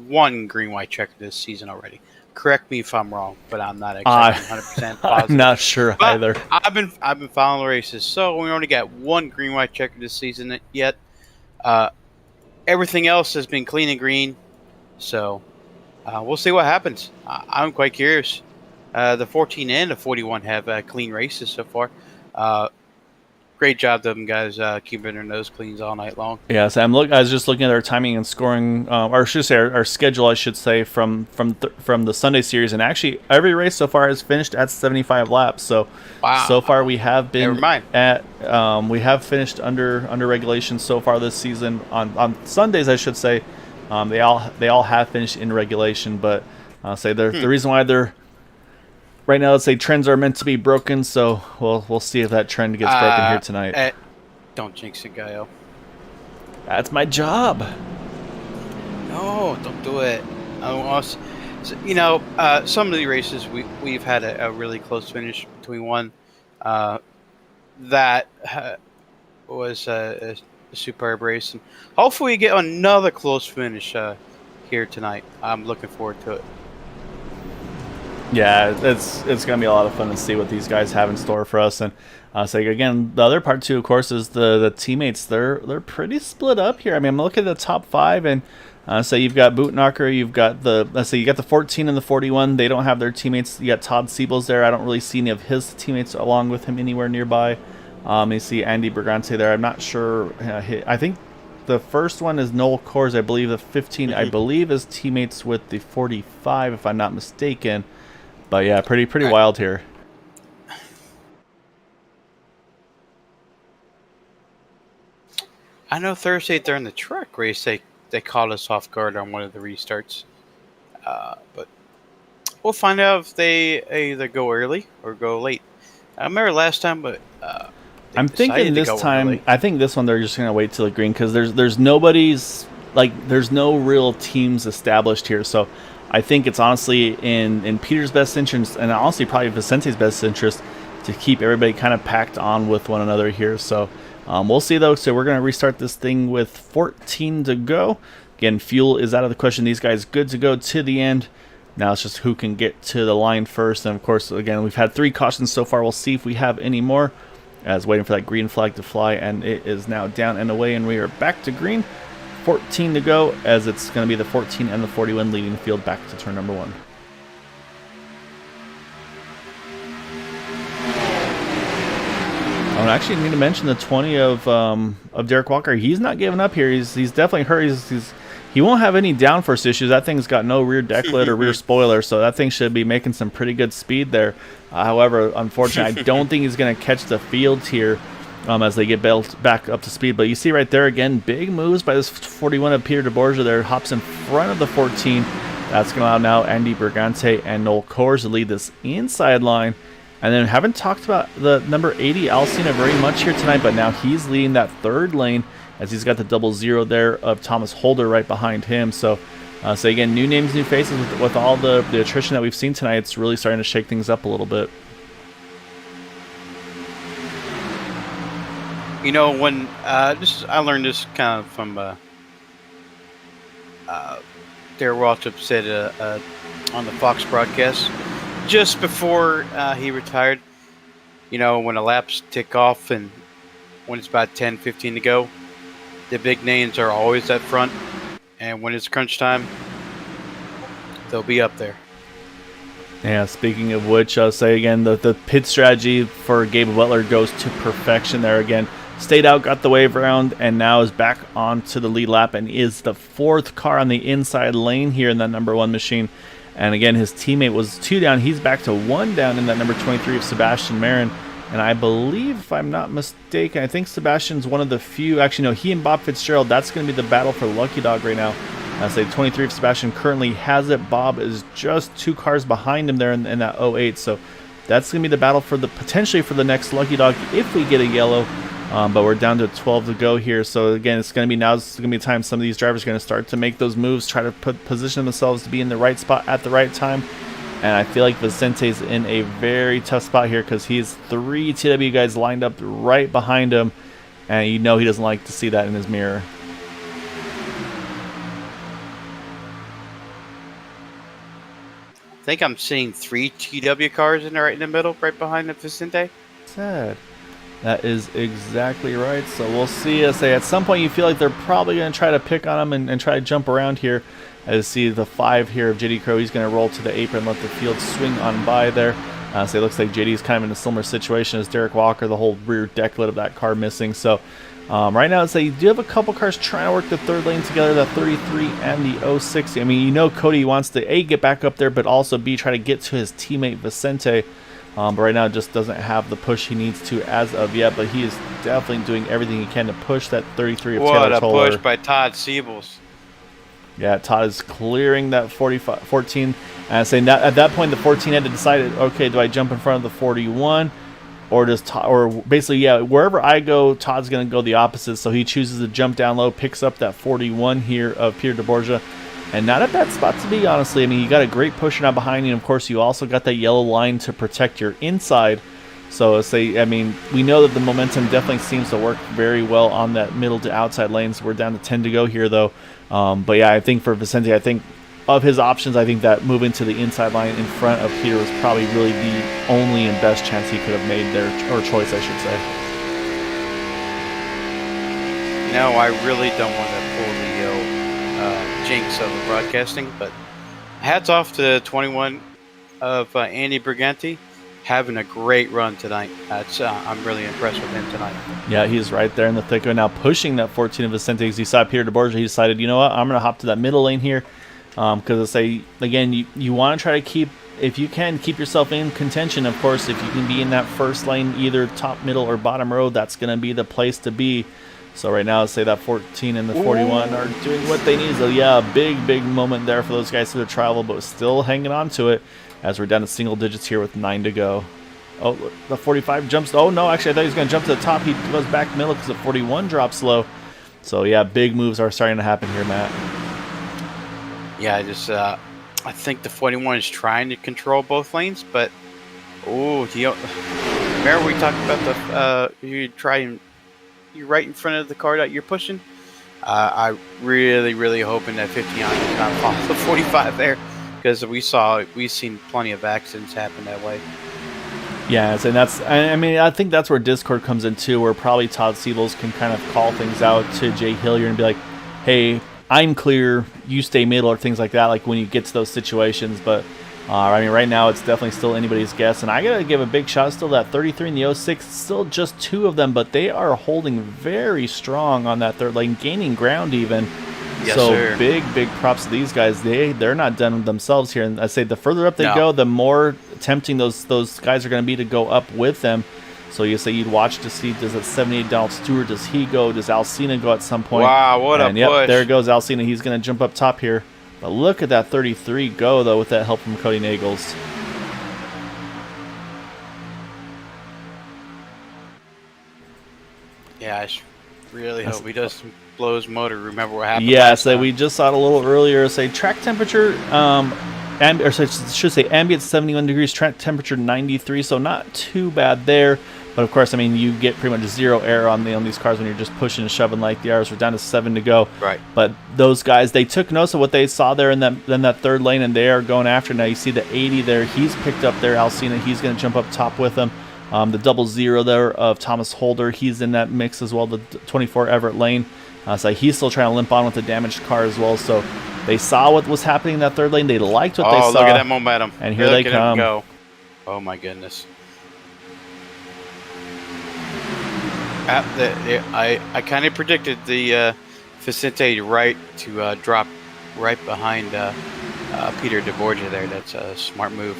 1 green-white checker this season already. Correct me if I'm wrong, but I'm not exactly 100% positive. I'm not sure but either. I've been following the races, so we only got 1 green-white checker this season yet. Everything else has been clean and green, so we'll see what happens. I'm quite curious. The 14 and the 41 have clean races so far. Great job, them guys, keeping their nose cleans all night long. Yeah, so I was just looking at our timing and scoring, or I should say our schedule, I should say, from the Sunday series, and actually every race so far has finished at 75 laps. So wow. So far we have been Never mind. we have finished under regulation so far this season. On Sundays, I should say, they all have finished in regulation, but say the reason why they're right now, let's say trends are meant to be broken, so we'll see if that trend gets broken here tonight. Don't jinx it, Gaio. That's my job. No, don't do it. Some of the races we've had a really close finish between one that was a superb race, and hopefully we get another close finish here tonight. I'm looking forward to it. Yeah, it's going to be a lot of fun to see what these guys have in store for us. And so again, the other part too, of course, is the teammates. They're pretty split up here. I mean, I'm looking at the top 5, and so you've got Bootknocker, you've got you got the 14 and the 41. They don't have their teammates. You got Todd Siebel's there. I don't really see any of his teammates along with him anywhere nearby. You see Andy Brigante there. I'm not sure. I think the first one is Noel Coors. I believe the 15, I believe, is teammates with the 45, if I'm not mistaken. But yeah, pretty wild here. I know Thursday during the truck race they caught us off guard on one of the restarts, but we'll find out if they either go early or go late. I remember last time, but I'm thinking this time. Early. I think this one they're just gonna wait till the green because there's no real teams established here, so. I think it's honestly in Peter's best interest, and honestly probably Vicente's best interest, to keep everybody kind of packed on with one another here. So we'll see, though. So we're going to restart this thing with 14 to go. Again, fuel is out of the question. These guys good to go to the end. Now it's just who can get to the line first. And, of course, again, we've had 3 cautions so far. We'll see if we have any more. As waiting for that green flag to fly, and it is now down and away, and we are back to green. 14 to go, as it's going to be the 14 and the 41 leading the field back to turn number 1. I actually need to mention the 20 of Derek Walker. He's not giving up here. He's definitely hurt. He won't have any downforce issues. That thing's got no rear decklet or rear spoiler, so that thing should be making some pretty good speed there. However, unfortunately, I don't think he's going to catch the field here. As they get built back up to speed. But you see right there, again, big moves by this 41 of Peter DeBorgia there. Hops in front of the 14. That's going to allow now Andy Brigante and Noel Coors to lead this inside line. And then haven't talked about the number 80, Alcina, very much here tonight, but now he's leading that 3rd lane as he's got the 00 there of Thomas Holder right behind him. So again, new names, new faces with all the attrition that we've seen tonight. It's really starting to shake things up a little bit. You know, when I learned this kind of from Darrell Waltrip said on the Fox broadcast. just before he retired, when the laps tick off and when it's about 10, 15 to go, the big names are always at front. And when it's crunch time, they'll be up there. Yeah, speaking of which, I'll say again, the pit strategy for Gabe Butler goes to perfection there again. Stayed out, got the wave around, and now is back onto the lead lap and is the 4th car on the inside lane here in that number 1 machine. And again, his teammate was 2 down. He's back to 1 down in that number 23 of Sebastian Marin. And I believe, if I'm not mistaken, I think Sebastian's one of the few. Actually, no, he and Bob Fitzgerald, that's going to be the battle for Lucky Dog right now. I say 23 of Sebastian currently has it. Bob is just 2 cars behind him there in that 08. So that's going to be the battle for potentially for the next Lucky Dog if we get a yellow. But we're down to 12 to go here. So again, it's going to be time some of these drivers are going to start to make those moves, try to position themselves to be in the right spot at the right time. And I feel like Vicente's in a very tough spot here because he's 3 TW guys lined up right behind him. And he doesn't like to see that in his mirror. I think I'm seeing 3 TW cars right in the middle, right behind the Vicente. Sad. That is exactly right. So we'll see. At some point you feel like they're probably going to try to pick on him and try to jump around here. As see the 5 here of JD Crow, he's going to roll to the apron, let the field swing on by there. So it looks like JD's kind of in a similar situation as Derek Walker, the whole rear deck lid of that car missing. So right now, you do have a couple cars trying to work the 3rd lane together, the 33 and the 06. I mean, Cody wants to A, get back up there, but also B, try to get to his teammate Vicente. But right now, just doesn't have the push he needs to as of yet. But he is definitely doing everything he can to push that 33 of Taylor Toller. What a push by Todd Siebels. Yeah, Todd is clearing that 14. And saying that at that point, the 14 had to decide, okay, do I jump in front of the 41? Or does Todd, or basically, yeah, wherever I go, Todd's going to go the opposite. So he chooses to jump down low, picks up that 41 here of Peter DeBorgia. And not a bad spot to be, honestly. I mean, you got a great pusher now behind you. And of course, you also got that yellow line to protect your inside. So, we know that the momentum definitely seems to work very well on that middle to outside lanes. We're down to 10 to go here, though. But yeah, I think for Vicente, I think of his options, I think that moving to the inside line in front of Peter was probably really the only and best chance he could have made there, or choice, I should say. No, I really don't want to pull the jinx of the broadcasting, but hats off to 21 of Andy Briganti. Having a great run tonight. I'm really impressed with him tonight. Yeah, he's right there in the thick of it now, pushing that 14 of Vicente. As you saw Peter DeBorgia, he decided, you know what, I'm going to hop to that middle lane here. Because again, you want to try to keep, if you can, keep yourself in contention. Of course, if you can be in that first lane, either top, middle, or bottom row, that's going to be the place to be. So right now, that 14 and the 41 are doing what they need. So yeah, a big moment there for those guys to travel, but still hanging on to it as we're down to single digits here with 9 to go. Oh, the 45 jumps. Oh no, actually I thought he was going to jump to the top. He goes back middle because the 41 drops low. So yeah, big moves are starting to happen here, Matt. Yeah, I think the 41 is trying to control both lanes, but remember we talked about you're right in front of the car that you're pushing. I really hoping that 59 does not follow the 45 there, because we've seen plenty of accidents happen that way. Yeah, and I think that's where Discord comes in too, where probably Todd Siebels can kind of call things out to Jay Hilliard and be like, hey, I'm clear, you stay middle, or things like that, like when you get to those situations. But right now it's definitely still anybody's guess. And I got to give a big shout still to that 33 and the 06, still just 2 of them, but they are holding very strong on that 3rd lane, gaining ground even. Yes, so sir. big props to these guys. They're not done with themselves here. And I say the further up they go, the more tempting those guys are going to be to go up with them. So you'd watch to see, does that 78 Donald Stewart, does he go? Does Alcina go at some point? Wow, what a push. There goes Alcina. He's going to jump up top here. But look at that 33 go, though, with that help from Cody Nagels. Yeah, I really hope he doesn't blow his motor. Remember what happened? Yeah, we just saw it a little earlier. Track temperature, or so I should say ambient 71 degrees, track temperature 93, so not too bad there. But of course, I mean, you get pretty much zero air on these cars when you're just pushing and shoving like the ours. We're down to 7 to go. Right. But those guys, they took notice of what they saw there in that third lane, and they are going after. Now you see the 80 there. He's picked up there. Alcina, he's going to jump up top with him. The 00 there of Thomas Holder, he's in that mix as well. The 24 Everett Lane. So he's still trying to limp on with the damaged car as well. So they saw what was happening in that third lane. They liked what they saw. Oh, look at that momentum. And here they come. Go. Oh, my goodness. I kind of predicted the Vicente right to drop right behind Peter DeBorgia there. That's a smart move.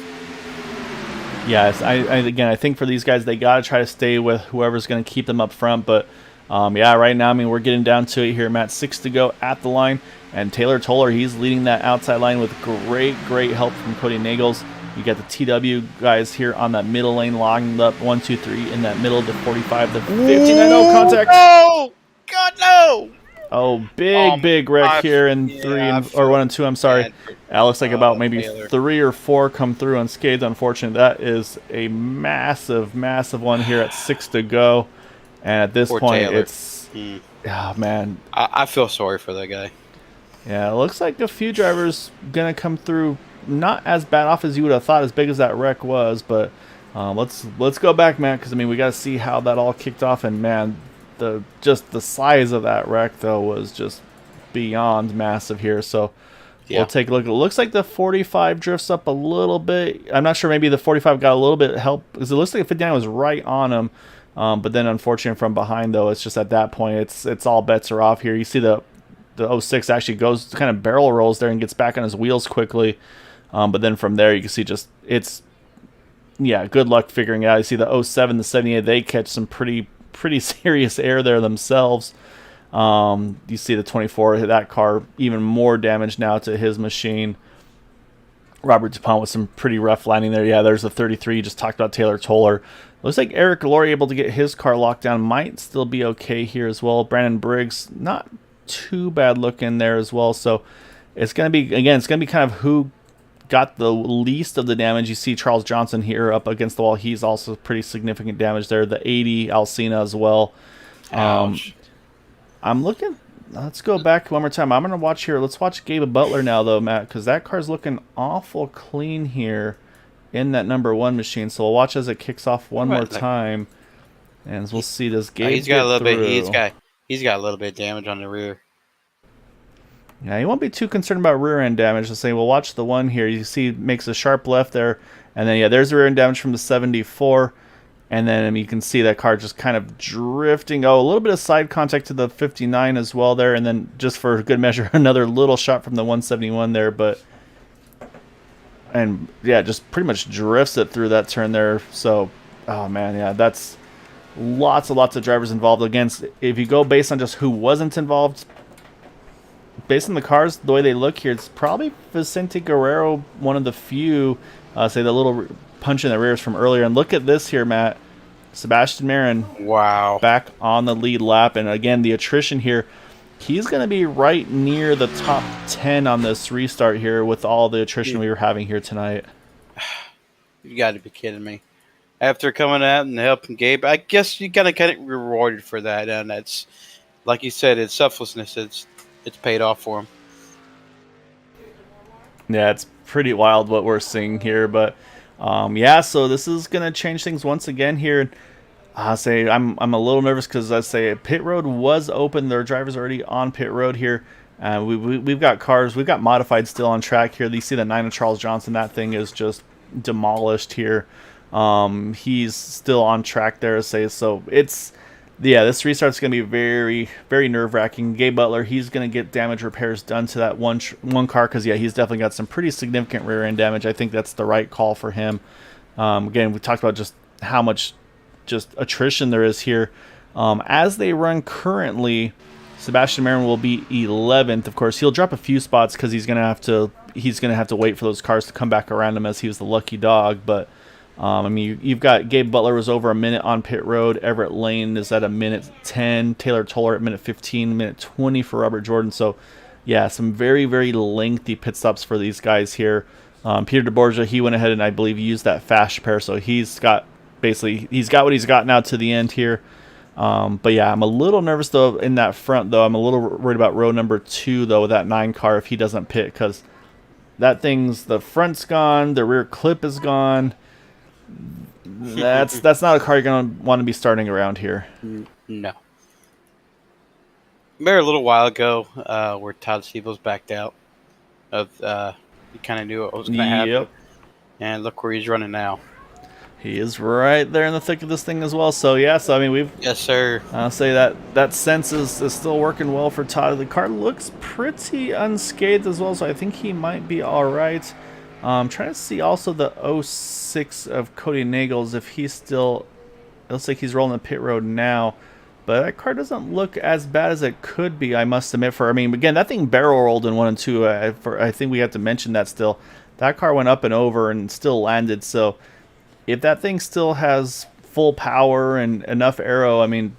Yes, I think for these guys, they got to try to stay with whoever's going to keep them up front. But, yeah, right now, I mean, we're getting down to it here, Matt. 6 to go at the line. And Taylor Toller, he's leading that outside line with great help from Cody Nagels. You got the TW guys here on that middle lane, logging up 1, 2, 3 in that middle, the 45, the 59. No contact. No! God, no! Oh, big wreck here in 1 and 2. I'm sorry. Looks like about maybe Taylor. 3 or 4 come through unscathed. Unfortunately, that is a massive one here at 6 to go. And at this point, Taylor. It's oh man. I feel sorry for that guy. Yeah, it looks like a few drivers gonna come through. Not as bad off as you would have thought, as big as that wreck was, but let's go back, man, because I mean we got to see how that all kicked off, and man, the size of that wreck though was just beyond massive here. So we'll take a look. It looks like the 45 drifts up a little bit. I'm not sure, maybe the 45 got a little bit of help because it looks like the 59 was right on him, but then unfortunately from behind though, it's just at that point it's all bets are off here. You see the 06 actually goes kind of barrel rolls there and gets back on his wheels quickly. But then from there, you can see just good luck figuring it out. You see the 07, the 78, they catch some pretty serious air there themselves. You see the 24, that car even more damage now to his machine. Robert DuPont with some pretty rough landing there. Yeah, there's the 33. You just talked about Taylor Toller. Looks like Eric Laurie able to get his car locked down. Might still be okay here as well. Brandon Briggs, not too bad looking there as well. So it's going to be kind of who got the least of the damage. You see Charles Johnson here up against the wall. He's also pretty significant damage there. The 80 Alcina as well. Ouch. I'm looking. Let's go back one more time. I'm going to watch here. Let's watch Gabe Butler now, though, Matt, because that car's looking awful clean here in that number 1 machine. So we'll watch as it kicks off one more time, and we'll see this Gabe. He's got a little bit. He's got a little bit of damage on the rear. Yeah, you won't be too concerned about rear end damage. To say, we'll watch the one here. You see, makes a sharp left there, and then there's the rear end damage from the 74, and then you can see that car just kind of drifting. Oh, a little bit of side contact to the 59 as well there, and then just for good measure, another little shot from the 171 there, just pretty much drifts it through that turn there. So, oh man, yeah, that's lots of drivers involved. Again, if you go based on just who wasn't involved. Based on the cars, the way they look here, it's probably Vicente Guerrero, one of the few, say the little punch in the rears from earlier. And look at this here, Matt. Sebastian Marin. Wow. Back on the lead lap. And again, the attrition here, he's going to be right near the top 10 on this restart here with all the attrition we were having here tonight. You got to be kidding me. After coming out and helping Gabe, I guess you got to get rewarded for that. And that's, like you said, it's selflessness. It's paid off for him. Yeah, it's pretty wild what we're seeing here, but so this is gonna change things once again here. I'm a little nervous because I say pit road was open. Their drivers already on pit road here. We've got cars, we've got modified still on track here. You see the 9 of Charles Johnson. That thing is just demolished here. He's still on track there. So it's. Yeah, this restart's going to be very, very nerve-wracking. Gabe Butler, he's going to get damage repairs done to that one car because, he's definitely got some pretty significant rear-end damage. I think that's the right call for him. Again, we talked about just how much just attrition there is here. As they run currently, Sebastian Marin will be 11th. Of course, he'll drop a few spots because he's going to have to wait for those cars to come back around him as he was the lucky dog, but you've got Gabe Butler was over a minute on pit road. Everett Lane is at a minute 10. Taylor Toller at minute 15, minute 20 for Robert Jordan. So, some very, very lengthy pit stops for these guys here. Peter DeBorgia, he went ahead and I believe used that fast repair, so he's got what he's got now to the end here. But yeah, I'm a little nervous though in that front though. I'm a little worried about row number 2 though with that 9 car if he doesn't pit, because the front's gone, the rear clip is gone. That's not a car you're gonna want to be starting around here. No. Remember a little while ago where Todd Siebel's backed out of he kind of knew what was going to happen. Yep. And look where he's running now. He is right there in the thick of this thing as well. So yeah, I mean yes sir. I'll say that sense is still working well for Todd. The car looks pretty unscathed as well, so I think he might be all right. I'm trying to see also the 06 of Cody Nagels if he's still. It looks like he's rolling the pit road now, but that car doesn't look as bad as it could be, I must admit. I mean, again, that thing barrel rolled in 1 and 2. I think we have to mention that still. That car went up and over and still landed. So if that thing still has full power and enough aero, I mean,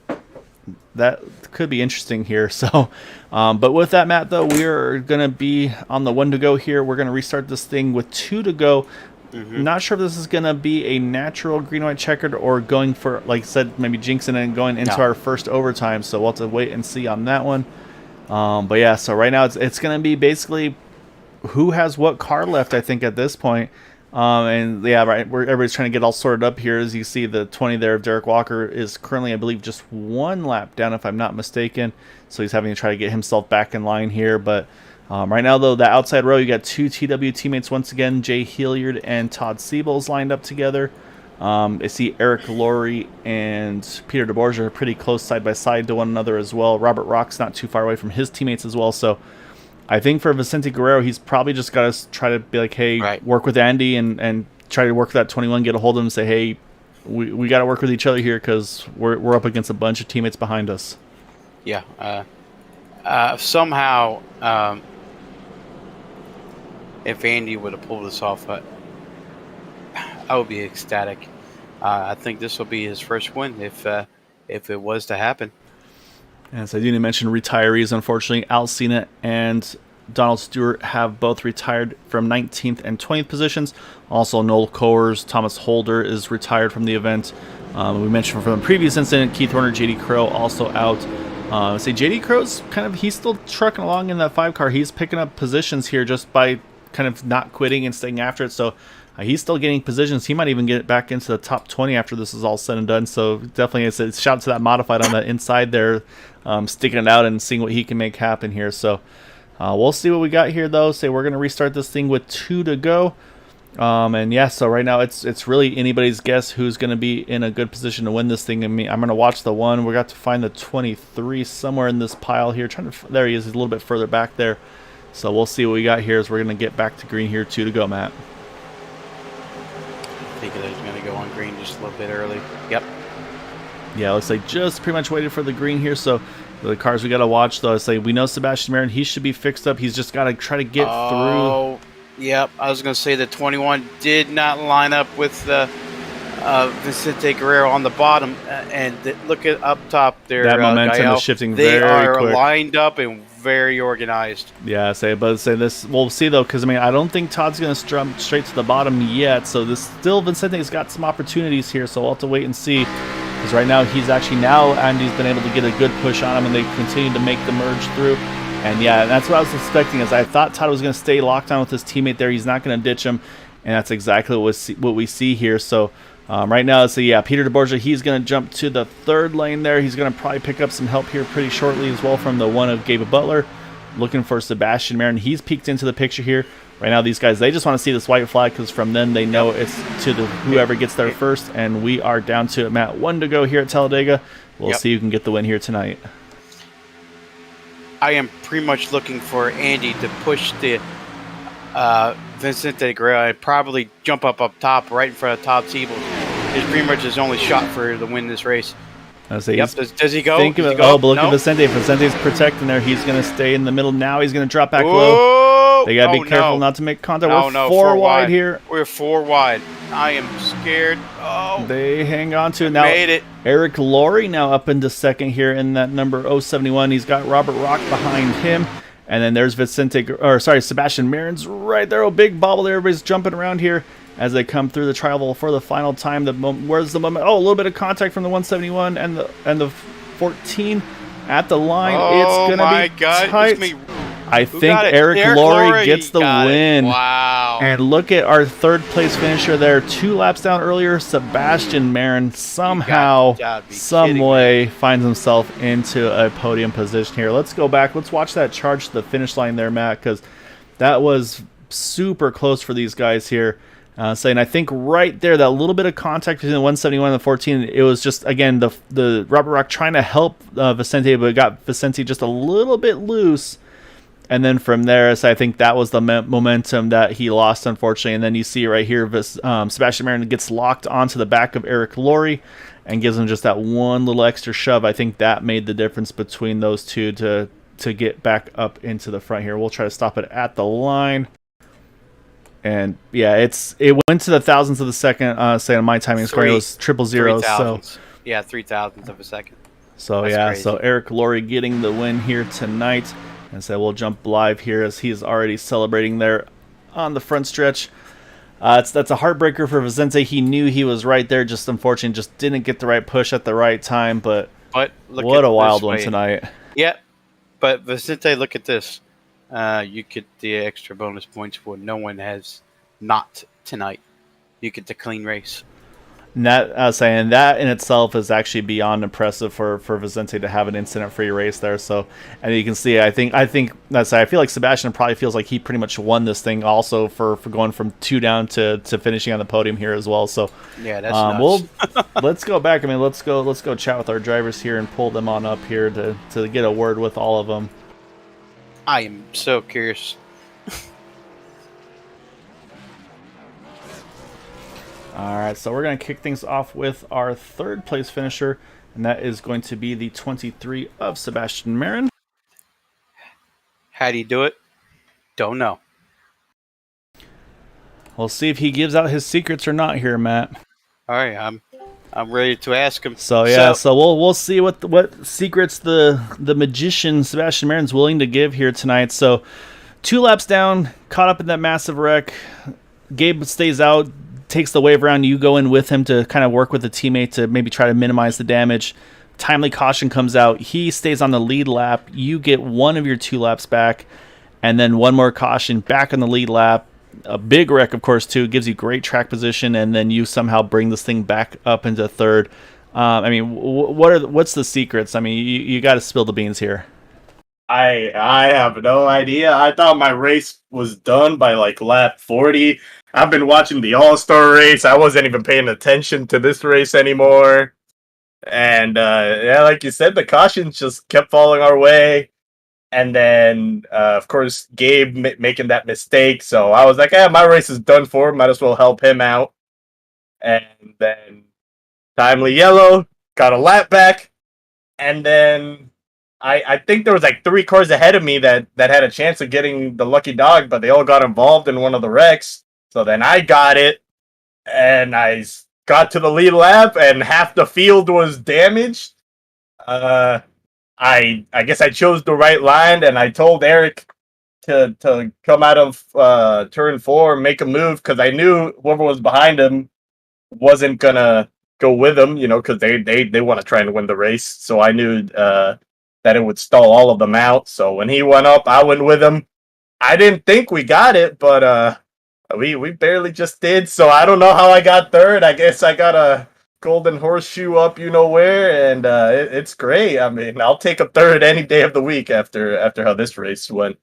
that could be interesting here. So, but with that, Matt, though, we are going to be on the 1 to go here. We're going to restart this thing with 2 to go. Not sure if this is going to be a natural green-white checkered or going for, like I said, maybe jinxing and going into our first overtime. So we'll have to wait and see on that one. But yeah, so right now it's going to be basically who has what car left, I think, at this point. And yeah, right, everybody's trying to get all sorted up here. As you see, the 20 there of Derek Walker is currently, I believe, just 1 lap down, if I'm not mistaken. So he's having to try to get himself back in line here. But right now, though, the outside row, you got 2 TW teammates once again. Jay Hilliard and Todd Siebels lined up together. I see Eric Laurie and Peter DeBorgia are pretty close side by side to one another as well. Robert Rock's not too far away from his teammates as well. So I think for Vicente Guerrero, he's probably just got to try to be like, hey, work with Andy and try to work with that 21, get a hold of him and say, hey, we got to work with each other here because we're up against a bunch of teammates behind us. Yeah. Somehow, if Andy would have pulled this off, I would be ecstatic. I think this will be his first win if it was to happen. As I didn't mention retirees, unfortunately, Al Cena and Donald Stewart have both retired from 19th and 20th positions. Also, Noel Coers, Thomas Holder is retired from the event. We mentioned from the previous incident, Keith Horner, JD Crow also out. JD Crow's he's still trucking along in that 5 car. He's picking up positions here just by kind of not quitting and staying after it. So he's still getting positions. He might even get back into the top 20 after this is all said and done. So definitely it's a shout out to that modified on the inside there, sticking it out and seeing what he can make happen here. So we'll see what we got here, though. We're going to restart this thing with 2 to go. And yeah, so right now it's really anybody's guess who's going to be in a good position to win this thing. I mean, I'm going to watch the 1. We got to find the 23 somewhere in this pile here. There he is. He's a little bit further back there. So we'll see what we got here as we're going to get back to green here. 2 to go, Matt. I think he's going to go on green just a little bit early. Yep. Yeah, looks like just pretty much waited for the green here. So the cars we got to watch, though, we know Sebastian Marin. He should be fixed up. He's just got to try to get through. Yep. I was going to say the 21 did not line up with Vicente Guerrero on the bottom. And look at up top there. That momentum is shifting very quick. They are lined up and very organized. Yeah, this. We'll see, though, because I don't think Todd's going to jump straight to the bottom yet. So Vicente's got some opportunities here. So we'll have to wait and see. Because right now Andy's been able to get a good push on him, and they continue to make the merge through. And yeah, that's what I was expecting. Is I thought Todd was going to stay locked on with his teammate there. He's not going to ditch him, and that's exactly what we see here. So right now, Peter DeBorgia, he's going to jump to the 3rd lane there. He's going to probably pick up some help here pretty shortly as well from the 1 of Gabe Butler. Looking for Sebastian Marin. He's peeked into the picture here. Right now, these guys, they just want to see this white flag because from then they know it's to whoever gets there first. And we are down to Matt 1 to go here at Talladega. We'll see who can get the win here tonight. I am pretty much looking for Andy to push the Vicente Guerrero. I'd probably jump up top right in front of Todd Siebel. It's pretty much his only shot for the win this race. Does he go? But look at Vicente. If Vicente's protecting there, he's going to stay in the middle. Now he's going to drop back low. They got to be careful not to make contact. We're 4 wide here. We're 4 wide. I am scared. Oh. They hang on to it. Now, made it. Eric Laurie now up into 2nd here in that number 071. He's got Robert Rock behind him. And then there's Sebastian Marin's right there. Oh, big bobble there. Everybody's jumping around here as they come through the trial for the final time. Where's the moment? Oh, a little bit of contact from the 171 and the 14 at the line. Oh, it's gonna be tight. I think Eric Laurie gets the win. Wow. And look at our third place finisher there. 2 laps down earlier, Sebastian Marin somehow, some way finds himself into a podium position here. Let's go back. Let's watch that charge to the finish line there, Matt, because that was super close for these guys here. Saying I think right there, that little bit of contact between the 171 and the 14, it was just, again, the Robert Rock trying to help Vicente, but it got Vicente just a little bit loose. And then from there, so I think that was the momentum that he lost, unfortunately. And then you see right here, Sebastian Marin gets locked onto the back of Eric Laurie and gives him just that one little extra shove. I think that made the difference between those two to get back up into the front here. We'll try to stop it at the line. And yeah, it went to the thousandths of the second. Say on my timing score, it was 000. So yeah, 0.003 of a second. So that's crazy. So Eric Laurie getting the win here tonight. And so we'll jump live here as he's already celebrating there on the front stretch. That's a heartbreaker for Vicente. He knew he was right there, just unfortunately just didn't get the right push at the right time. But what a wild one tonight. Yeah, but Vicente, look at this. You get the extra bonus points for no one has not tonight. You get the clean race. And that, I was saying, that in itself is actually beyond impressive for Vicente to have an incident-free race there. So, and you can see, I feel like Sebastian probably feels like he pretty much won this thing also for going from 2 down to finishing on the podium here as well. So yeah, that's nuts. Let's go back. I mean, let's go chat with our drivers here and pull them on up here to get a word with all of them. I am so curious. All right, so we're going to kick things off with our third place finisher, and that is going to be the 23 of Sebastian Marin. How do you do it? Don't know. We'll see if he gives out his secrets or not here, Matt. All right, I'm ready to ask him. So yeah, so we'll see what secrets the magician Sebastian Marin's willing to give here tonight. So 2 laps down, caught up in that massive wreck. Gabe stays out, takes the wave around. You go in with him to kind of work with the teammate to maybe try to minimize the damage. Timely caution comes out. He stays on the lead lap. You get one of your 2 laps back, and then one more caution back on the lead lap. A big wreck, of course, too. Gives you great track position, and then you somehow bring this thing back up into third. I mean, what's the secrets? I mean, you got to spill the beans here. I have no idea. I thought my race was done by like lap 40. I've been watching the All-Star race. I wasn't even paying attention to this race anymore. And yeah, like you said, the cautions just kept falling our way. And then, of course, Gabe making that mistake. So I was like, my race is done for. Might as well help him out. And then timely yellow, got a lap back. And then I think there was like 3 cars ahead of me that had a chance of getting the lucky dog, but they all got involved in one of the wrecks. So then I got it, and I got to the lead lap, and half the field was damaged. I guess I chose the right line, and I told Eric to come out of turn 4 and make a move, because I knew whoever was behind him wasn't gonna go with him, because they want to try and win the race. So I knew that it would stall all of them out. So when he went up, I went with him. I didn't think we got it, but we barely just did. So I don't know how I got third. I guess I got a golden horseshoe up where, and it's great. I mean, I'll take a third any day of the week after how this race went.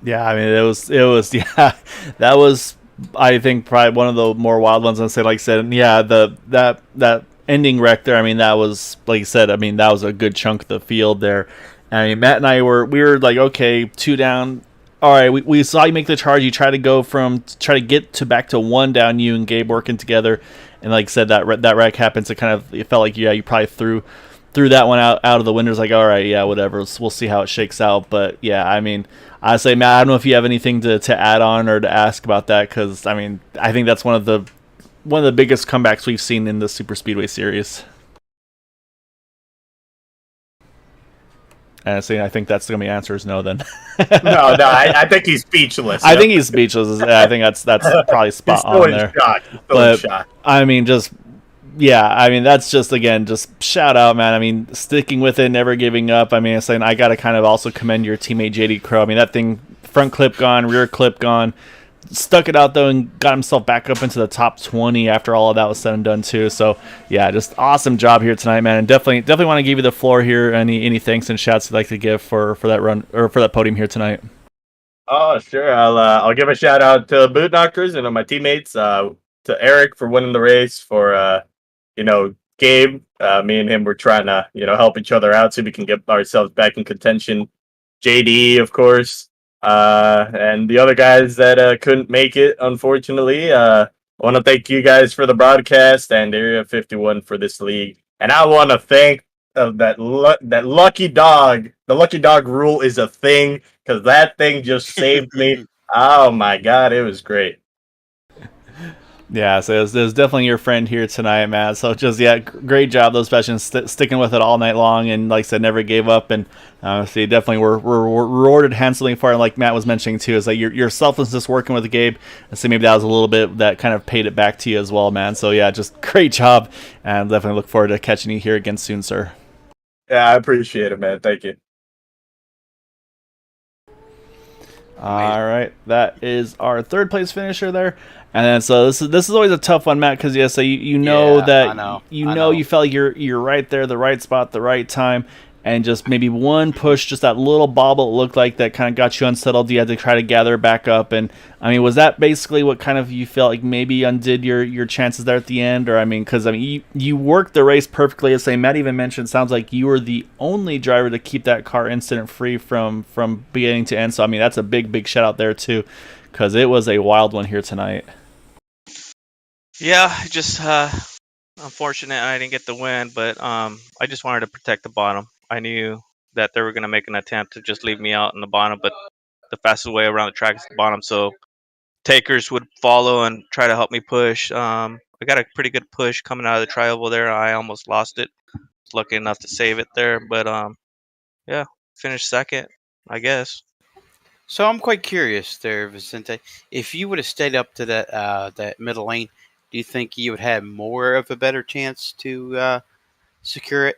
Yeah, I mean, it was yeah, that was, I think, probably one of the more wild ones. I'd say, like I said, yeah, that ending wreck there. I mean, that was, like you said, I mean, that was a good chunk of the field there. I mean, Matt and I were like, okay, 2 down. All right, we saw you make the charge. You try to get back to 1 down. You and Gabe working together, and like I said, that wreck happens. It felt like you probably threw that one out of the window. It's like, all right, yeah, whatever. We'll see how it shakes out. But yeah, I mean, I say, Matt, I don't know if you have anything to add on or to ask about that, because I mean, I think that's one of the biggest comebacks we've seen in the Super Speedway series. And so I think that's going to be answer is no then. No, I think he's speechless. I think he's speechless. I think that's probably spot He's still on in there. shock. He's still in But shock. I mean, just yeah, I mean that's just again just shout out, man. I mean, sticking with it, never giving up. I mean, saying I got to kind of also commend your teammate JD Crow. I mean, that thing front clip gone, rear clip gone. Stuck it out though and got himself back up into the top 20 after all of that was said and done too. So yeah, just awesome job here tonight, man. And definitely want to give you the floor here. Any thanks and shouts you'd like to give for that run or for that podium here tonight? Oh, sure. I'll give a shout out to Boot Knockers and my teammates. To Eric for winning the race. For Gabe. Me and him were trying to help each other out so we can get ourselves back in contention. JD, of course. And the other guys that couldn't make it, unfortunately. I want to thank you guys for the broadcast and Area 51 for this league. And I want to thank that lucky dog. The lucky dog rule is a thing because that thing just saved me. Oh my god, it was great. Yeah, so it was definitely your friend here tonight, Matt. So just great job those Sebastians sticking with it all night long, and like I said, never gave up. And so you definitely were rewarded handsomely for it. And like Matt was mentioning too, is like your selflessness working with Gabe. And so maybe that was a little bit that kind of paid it back to you as well, man. So yeah, just great job, and definitely look forward to catching you here again soon, sir. Yeah, I appreciate it, man. Thank you. All right, that is our third place finisher there, and then so this is always a tough one, Matt, because so you know that you felt like you're right there, the right spot, the right time, and just maybe one push, just that little bobble it looked like that kind of got you unsettled. You had to try to gather back up, and I mean, was that basically what kind of you felt like maybe undid your chances there at the end? Or I mean, because I mean you worked the race perfectly. As Matt even mentioned, sounds like you were the only driver to keep that car incident free from beginning to end. So I mean, that's a big shout out there too, because it was a wild one here tonight. Yeah, just unfortunate I didn't get the win, but I just wanted to protect the bottom. I knew that they were going to make an attempt to just leave me out in the bottom, but the fastest way around the track is the bottom. So takers would follow and try to help me push. I got a pretty good push coming out of the tri-oval there. I almost lost it. Was lucky enough to save it there, but yeah, finished second, I guess. So I'm quite curious there, Vicente. If you would have stayed up to that middle lane, do you think you would have more of a better chance to secure it?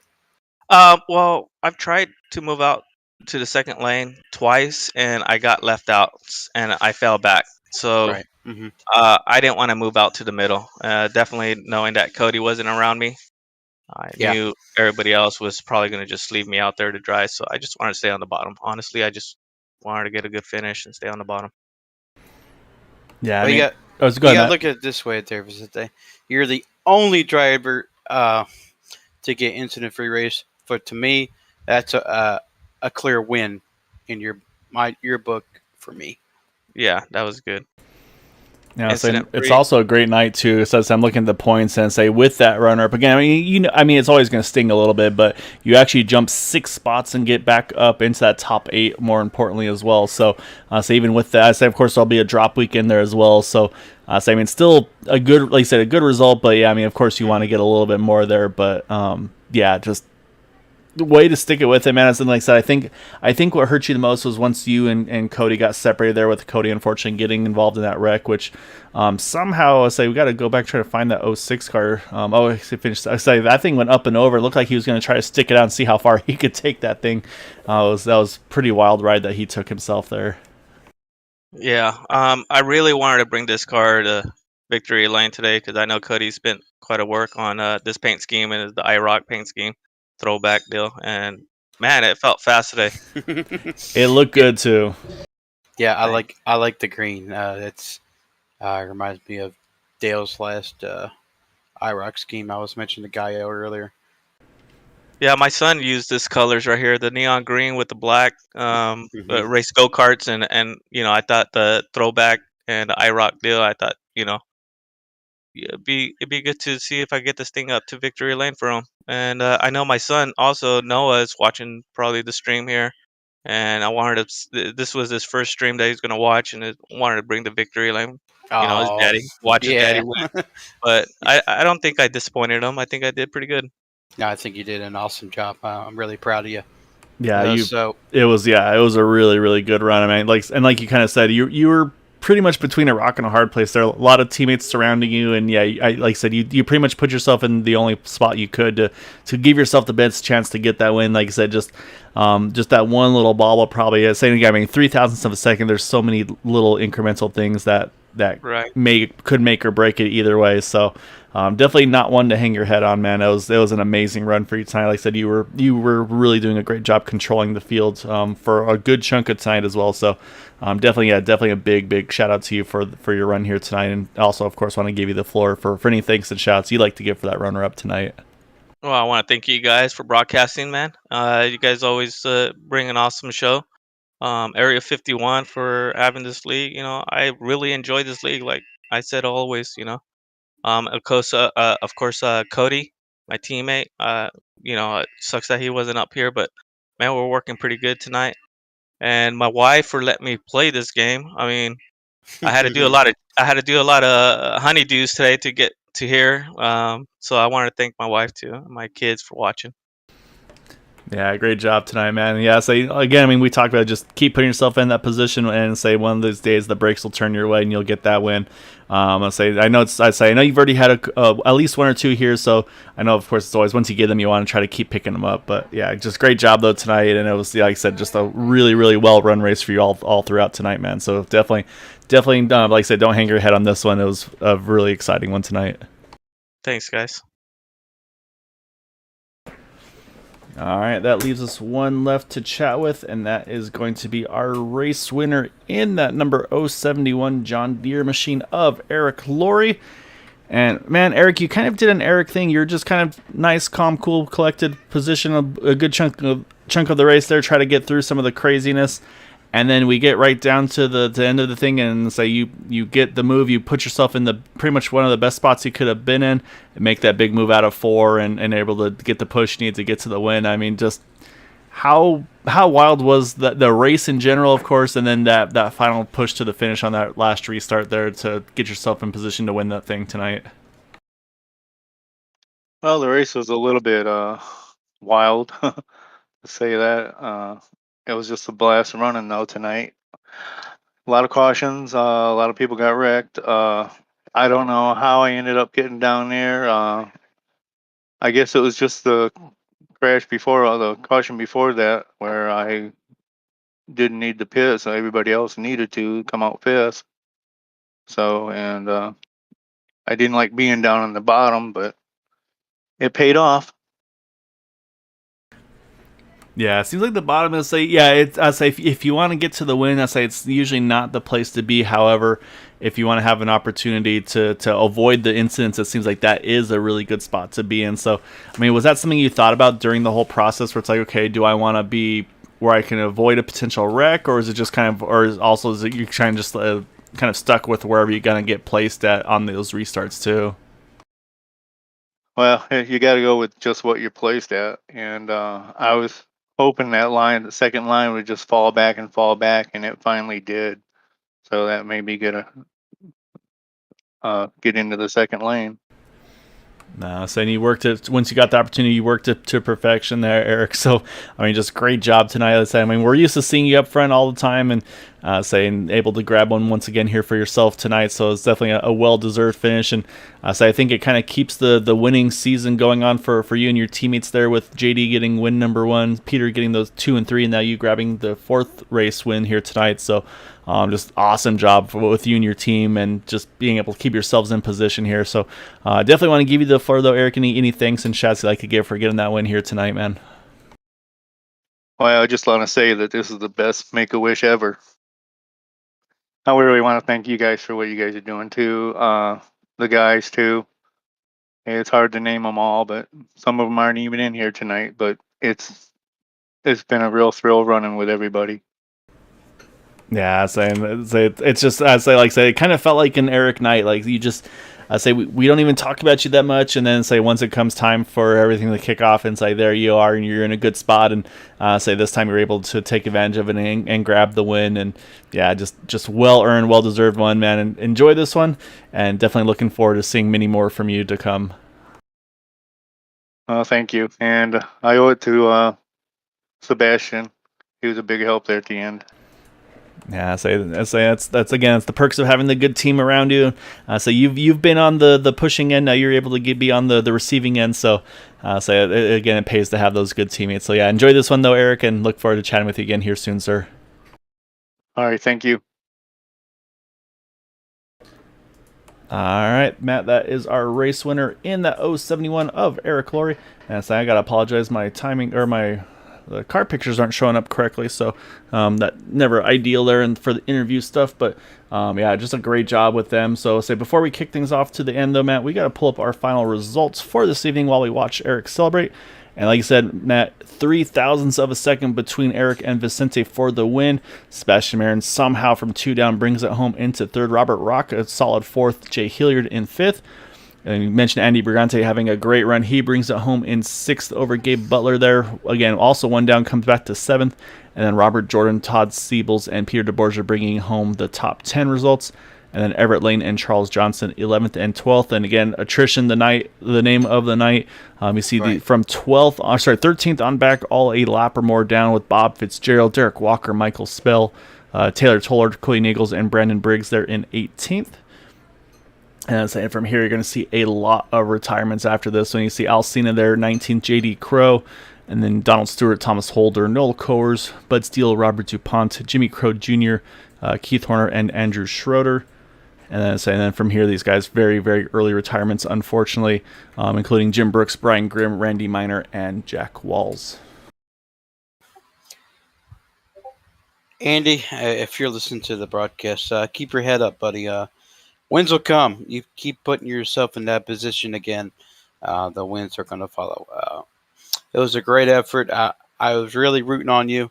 Well, I've tried to move out to the second lane twice, and I got left out, and I fell back. So Right. Mm-hmm. I didn't want to move out to the middle. Definitely knowing that Cody wasn't around me, I knew everybody else was probably going to just leave me out there to dry. So I just wanted to stay on the bottom. Honestly, I just wanted to get a good finish and stay on the bottom. Yeah, Well, you got to look at it this way, there, Vicente. You're the only driver to get incident-free race. But to me, that's a clear win in your book for me. Yeah, that was good. Yeah, so it's also a great night too. So I'm looking at the points and say with that runner up again. I mean, it's always going to sting a little bit, but you actually jump 6 spots and get back up into that top 8. More importantly, as well. So even with that, I say of course there'll be a drop week in there as well. So I mean, still a good, like you said, a good result. But yeah, I mean, of course you want to get a little bit more there. But yeah, just the way to stick it with it, man. As like I said, I think what hurt you the most was once you and Cody got separated there, with Cody unfortunately getting involved in that wreck, which somehow I say we got to go back try to find that 06 car. He finished. I say that thing went up and over. It looked like he was going to try to stick it out and see how far he could take that thing. That was pretty wild ride that he took himself there. Yeah, I really wanted to bring this car to victory lane today because I know Cody spent quite a work on this paint scheme and the IROC paint scheme throwback deal, and man, it felt fast today. It looked good too. Yeah, I like the green. It's reminds me of Dale's last IROC scheme. I was mentioning the guy earlier. Yeah, my son used this colors right here, the neon green with the black race go-karts, and I thought the throwback and the IROC deal, I thought it'd be good to see if I get this thing up to victory lane for him. And I know my son also, Noah, is watching probably the stream here, and I wanted to. This was his first stream that he's gonna watch, and wanted to bring the victory lane. His daddy, watch his daddy win. But I don't think I disappointed him. I think I did pretty good. No, I think you did an awesome job. I'm really proud of you. Yeah, So it was a really really good run. I mean, like you kind of said, you were pretty much between a rock and a hard place. There are a lot of teammates surrounding you, and yeah, like I said, you pretty much put yourself in the only spot you could to give yourself the best chance to get that win. Like I said, just that one little bobble probably saying, I mean, 0.003 of a second. There's so many little incremental things that Right. could make or break it either way. So definitely not one to hang your head on, man. It was an amazing run for you tonight. Like I said, you were really doing a great job controlling the field for a good chunk of tonight as well. So definitely a big shout out to you for your run here tonight, and also of course want to give you the floor for any thanks and shouts you'd like to give for that runner up tonight. Well, I want to thank you guys for broadcasting, man. You guys always bring an awesome show. Area 51 for having this league. I really enjoy this league. Like I said, always. Of course, Cody, my teammate. It sucks that he wasn't up here, but man, we're working pretty good tonight. And my wife for letting me play this game. I mean, I had to do a lot of honeydews today to get to here. So I wanted to thank my wife too, and my kids for watching. Yeah, great job tonight, man. Yeah, so again, I mean, we talked about just keep putting yourself in that position, and say one of those days the brakes will turn your way and you'll get that win. I know you've already had at least one or two here, so I know of course it's always once you get them you want to try to keep picking them up. But yeah, just great job though tonight, and it was like I said, just a really really well run race for you all throughout tonight, man. So definitely, like I said, don't hang your head on this one. It was a really exciting one tonight. Thanks, guys. All right, that leaves us one left to chat with, and that is going to be our race winner in that number 071 John Deere machine of Eric Laurie. And man, Eric, you kind of did an Eric thing. You're just kind of nice, calm, cool, collected position, a good chunk of the race there, try to get through some of the craziness. And then we get right down to the end of the thing, and say you get the move, you put yourself in the pretty much one of the best spots you could have been in, and make that big move out of 4, and able to get the push you need to get to the win. I mean, just how wild was the race in general, of course, and then that final push to the finish on that last restart there to get yourself in position to win that thing tonight. Well, the race was a little bit wild, to say that. It was just a blast running though tonight. A lot of cautions. A lot of people got wrecked. I don't know how I ended up getting down there. I guess it was just the crash before, or the caution before that, where I didn't need to pit, so everybody else needed to come out fifth. So, and I didn't like being down on the bottom, but it paid off. Yeah, it seems like the bottom is I say if you want to get to the win, I say it's usually not the place to be. However, if you want to have an opportunity to avoid the incidents, it seems like that is a really good spot to be in. So, I mean, was that something you thought about during the whole process where it's like, okay, do I want to be where I can avoid a potential wreck, or is it just kind of, or is it you're kind of just kind of stuck with wherever you're going to get placed at on those restarts too? Well, you got to go with just what you're placed at, and I was hoping that the second line would just fall back, and it finally did. So that made me get into the second lane. No, saying you worked it once you got the opportunity, you worked it to perfection there, Eric. So, I mean, just great job tonight. I mean, we're used to seeing you up front all the time, and saying able to grab one once again here for yourself tonight. So it's definitely a well-deserved finish, and so I think it kind of keeps the winning season going on for you and your teammates there, with JD getting win number 1, Peter getting those 2 and 3, and now you grabbing the 4th race win here tonight. So just awesome job with you and your team, and just being able to keep yourselves in position here. So definitely want to give you the floor though, Eric. Any thanks and shouts you'd like to give for getting that win here tonight, man? Well, I just want to say that this is the best Make-A-Wish ever. I really want to thank you guys for what you guys are doing too. The guys too. It's hard to name them all, but some of them aren't even in here tonight. But it's been a real thrill running with everybody. Yeah, it's just it kind of felt like an Eric night. Like you just we don't even talk about you that much, and then once it comes time for everything to kick off, and there you are, and you're in a good spot, and this time you're able to take advantage of it and grab the win, and yeah, just well earned, well deserved one, man. And enjoy this one, and definitely looking forward to seeing many more from you to come. Thank you, and I owe it to Sebastian. He was a big help there at the end. Yeah, I say that's again, it's the perks of having the good team around you. So you've been on the pushing end, now you're able to be on the receiving end. So again, it pays to have those good teammates. So yeah, enjoy this one though, Eric, and look forward to chatting with you again here soon, sir. All right, thank you. All right, Matt, that is our race winner in that 071 of Eric Laurie. And so I gotta apologize, my timing or the car pictures aren't showing up correctly, so that never ideal there and for the interview stuff. But yeah, just a great job with them. So before we kick things off to the end though, Matt, we got to pull up our final results for this evening while we watch Eric celebrate. And like you said, Matt, 0.003 of a second between Eric and Vicente for the win. Sebastian Marin somehow from 2 down brings it home into 3rd. Robert Rock a solid 4th. Jay Hilliard in 5th. And you mentioned Andy Brigante having a great run. He brings it home in 6th over Gabe Butler there. Again, also 1 down, comes back to 7th. And then Robert Jordan, Todd Siebels, and Peter DeBorgia bringing home the top 10 results. And then Everett Lane and Charles Johnson 11th and 12th. And again, attrition the name of the night. You see from 13th on back, all a lap or more down with Bob Fitzgerald, Derek Walker, Michael Spell, Taylor Tollard, Cody Nagels, and Brandon Briggs there in 18th. And from here, you're going to see a lot of retirements after this. When you see Al Cena there, 19th, J.D. Crow, and then Donald Stewart, Thomas Holder, Noel Coors, Bud Steele, Robert DuPont, Jimmy Crow Jr., Keith Horner, and Andrew Schroeder. And then from here, these guys, very, very early retirements, unfortunately, including Jim Brooks, Brian Grimm, Randy Miner, and Jack Walls. Andy, if you're listening to the broadcast, keep your head up, buddy. Wins will come. You keep putting yourself in that position again. The wins are going to follow. It was a great effort. I was really rooting on you,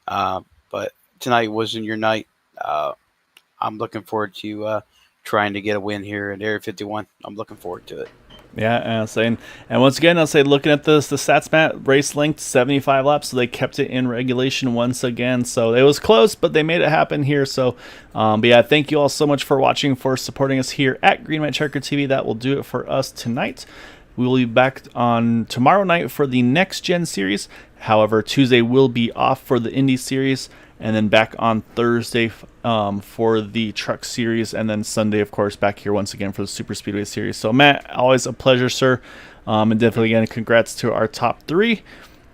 but tonight wasn't your night. I'm looking forward to trying to get a win here at Area 51. I'm looking forward to it. Yeah, and once again, I'll say, looking at the stats, Matt, race length 75 laps, so they kept it in regulation once again. So it was close, but they made it happen here. So, but yeah, thank you all so much for watching, for supporting us here at Green White Checker TV. That will do it for us tonight. We will be back on tomorrow night for the Next Gen series. However, Tuesday will be off for the Indy series, and then back on Thursday for the Truck series, and then Sunday, of course, back here once again for the Super Speedway series. So, Matt, always a pleasure, sir. And definitely, again, congrats to our top 3.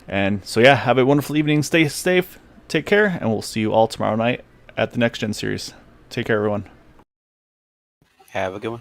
And so, yeah, have a wonderful evening. Stay safe. Take care, and we'll see you all tomorrow night at the Next Gen series. Take care, everyone. Have a good one.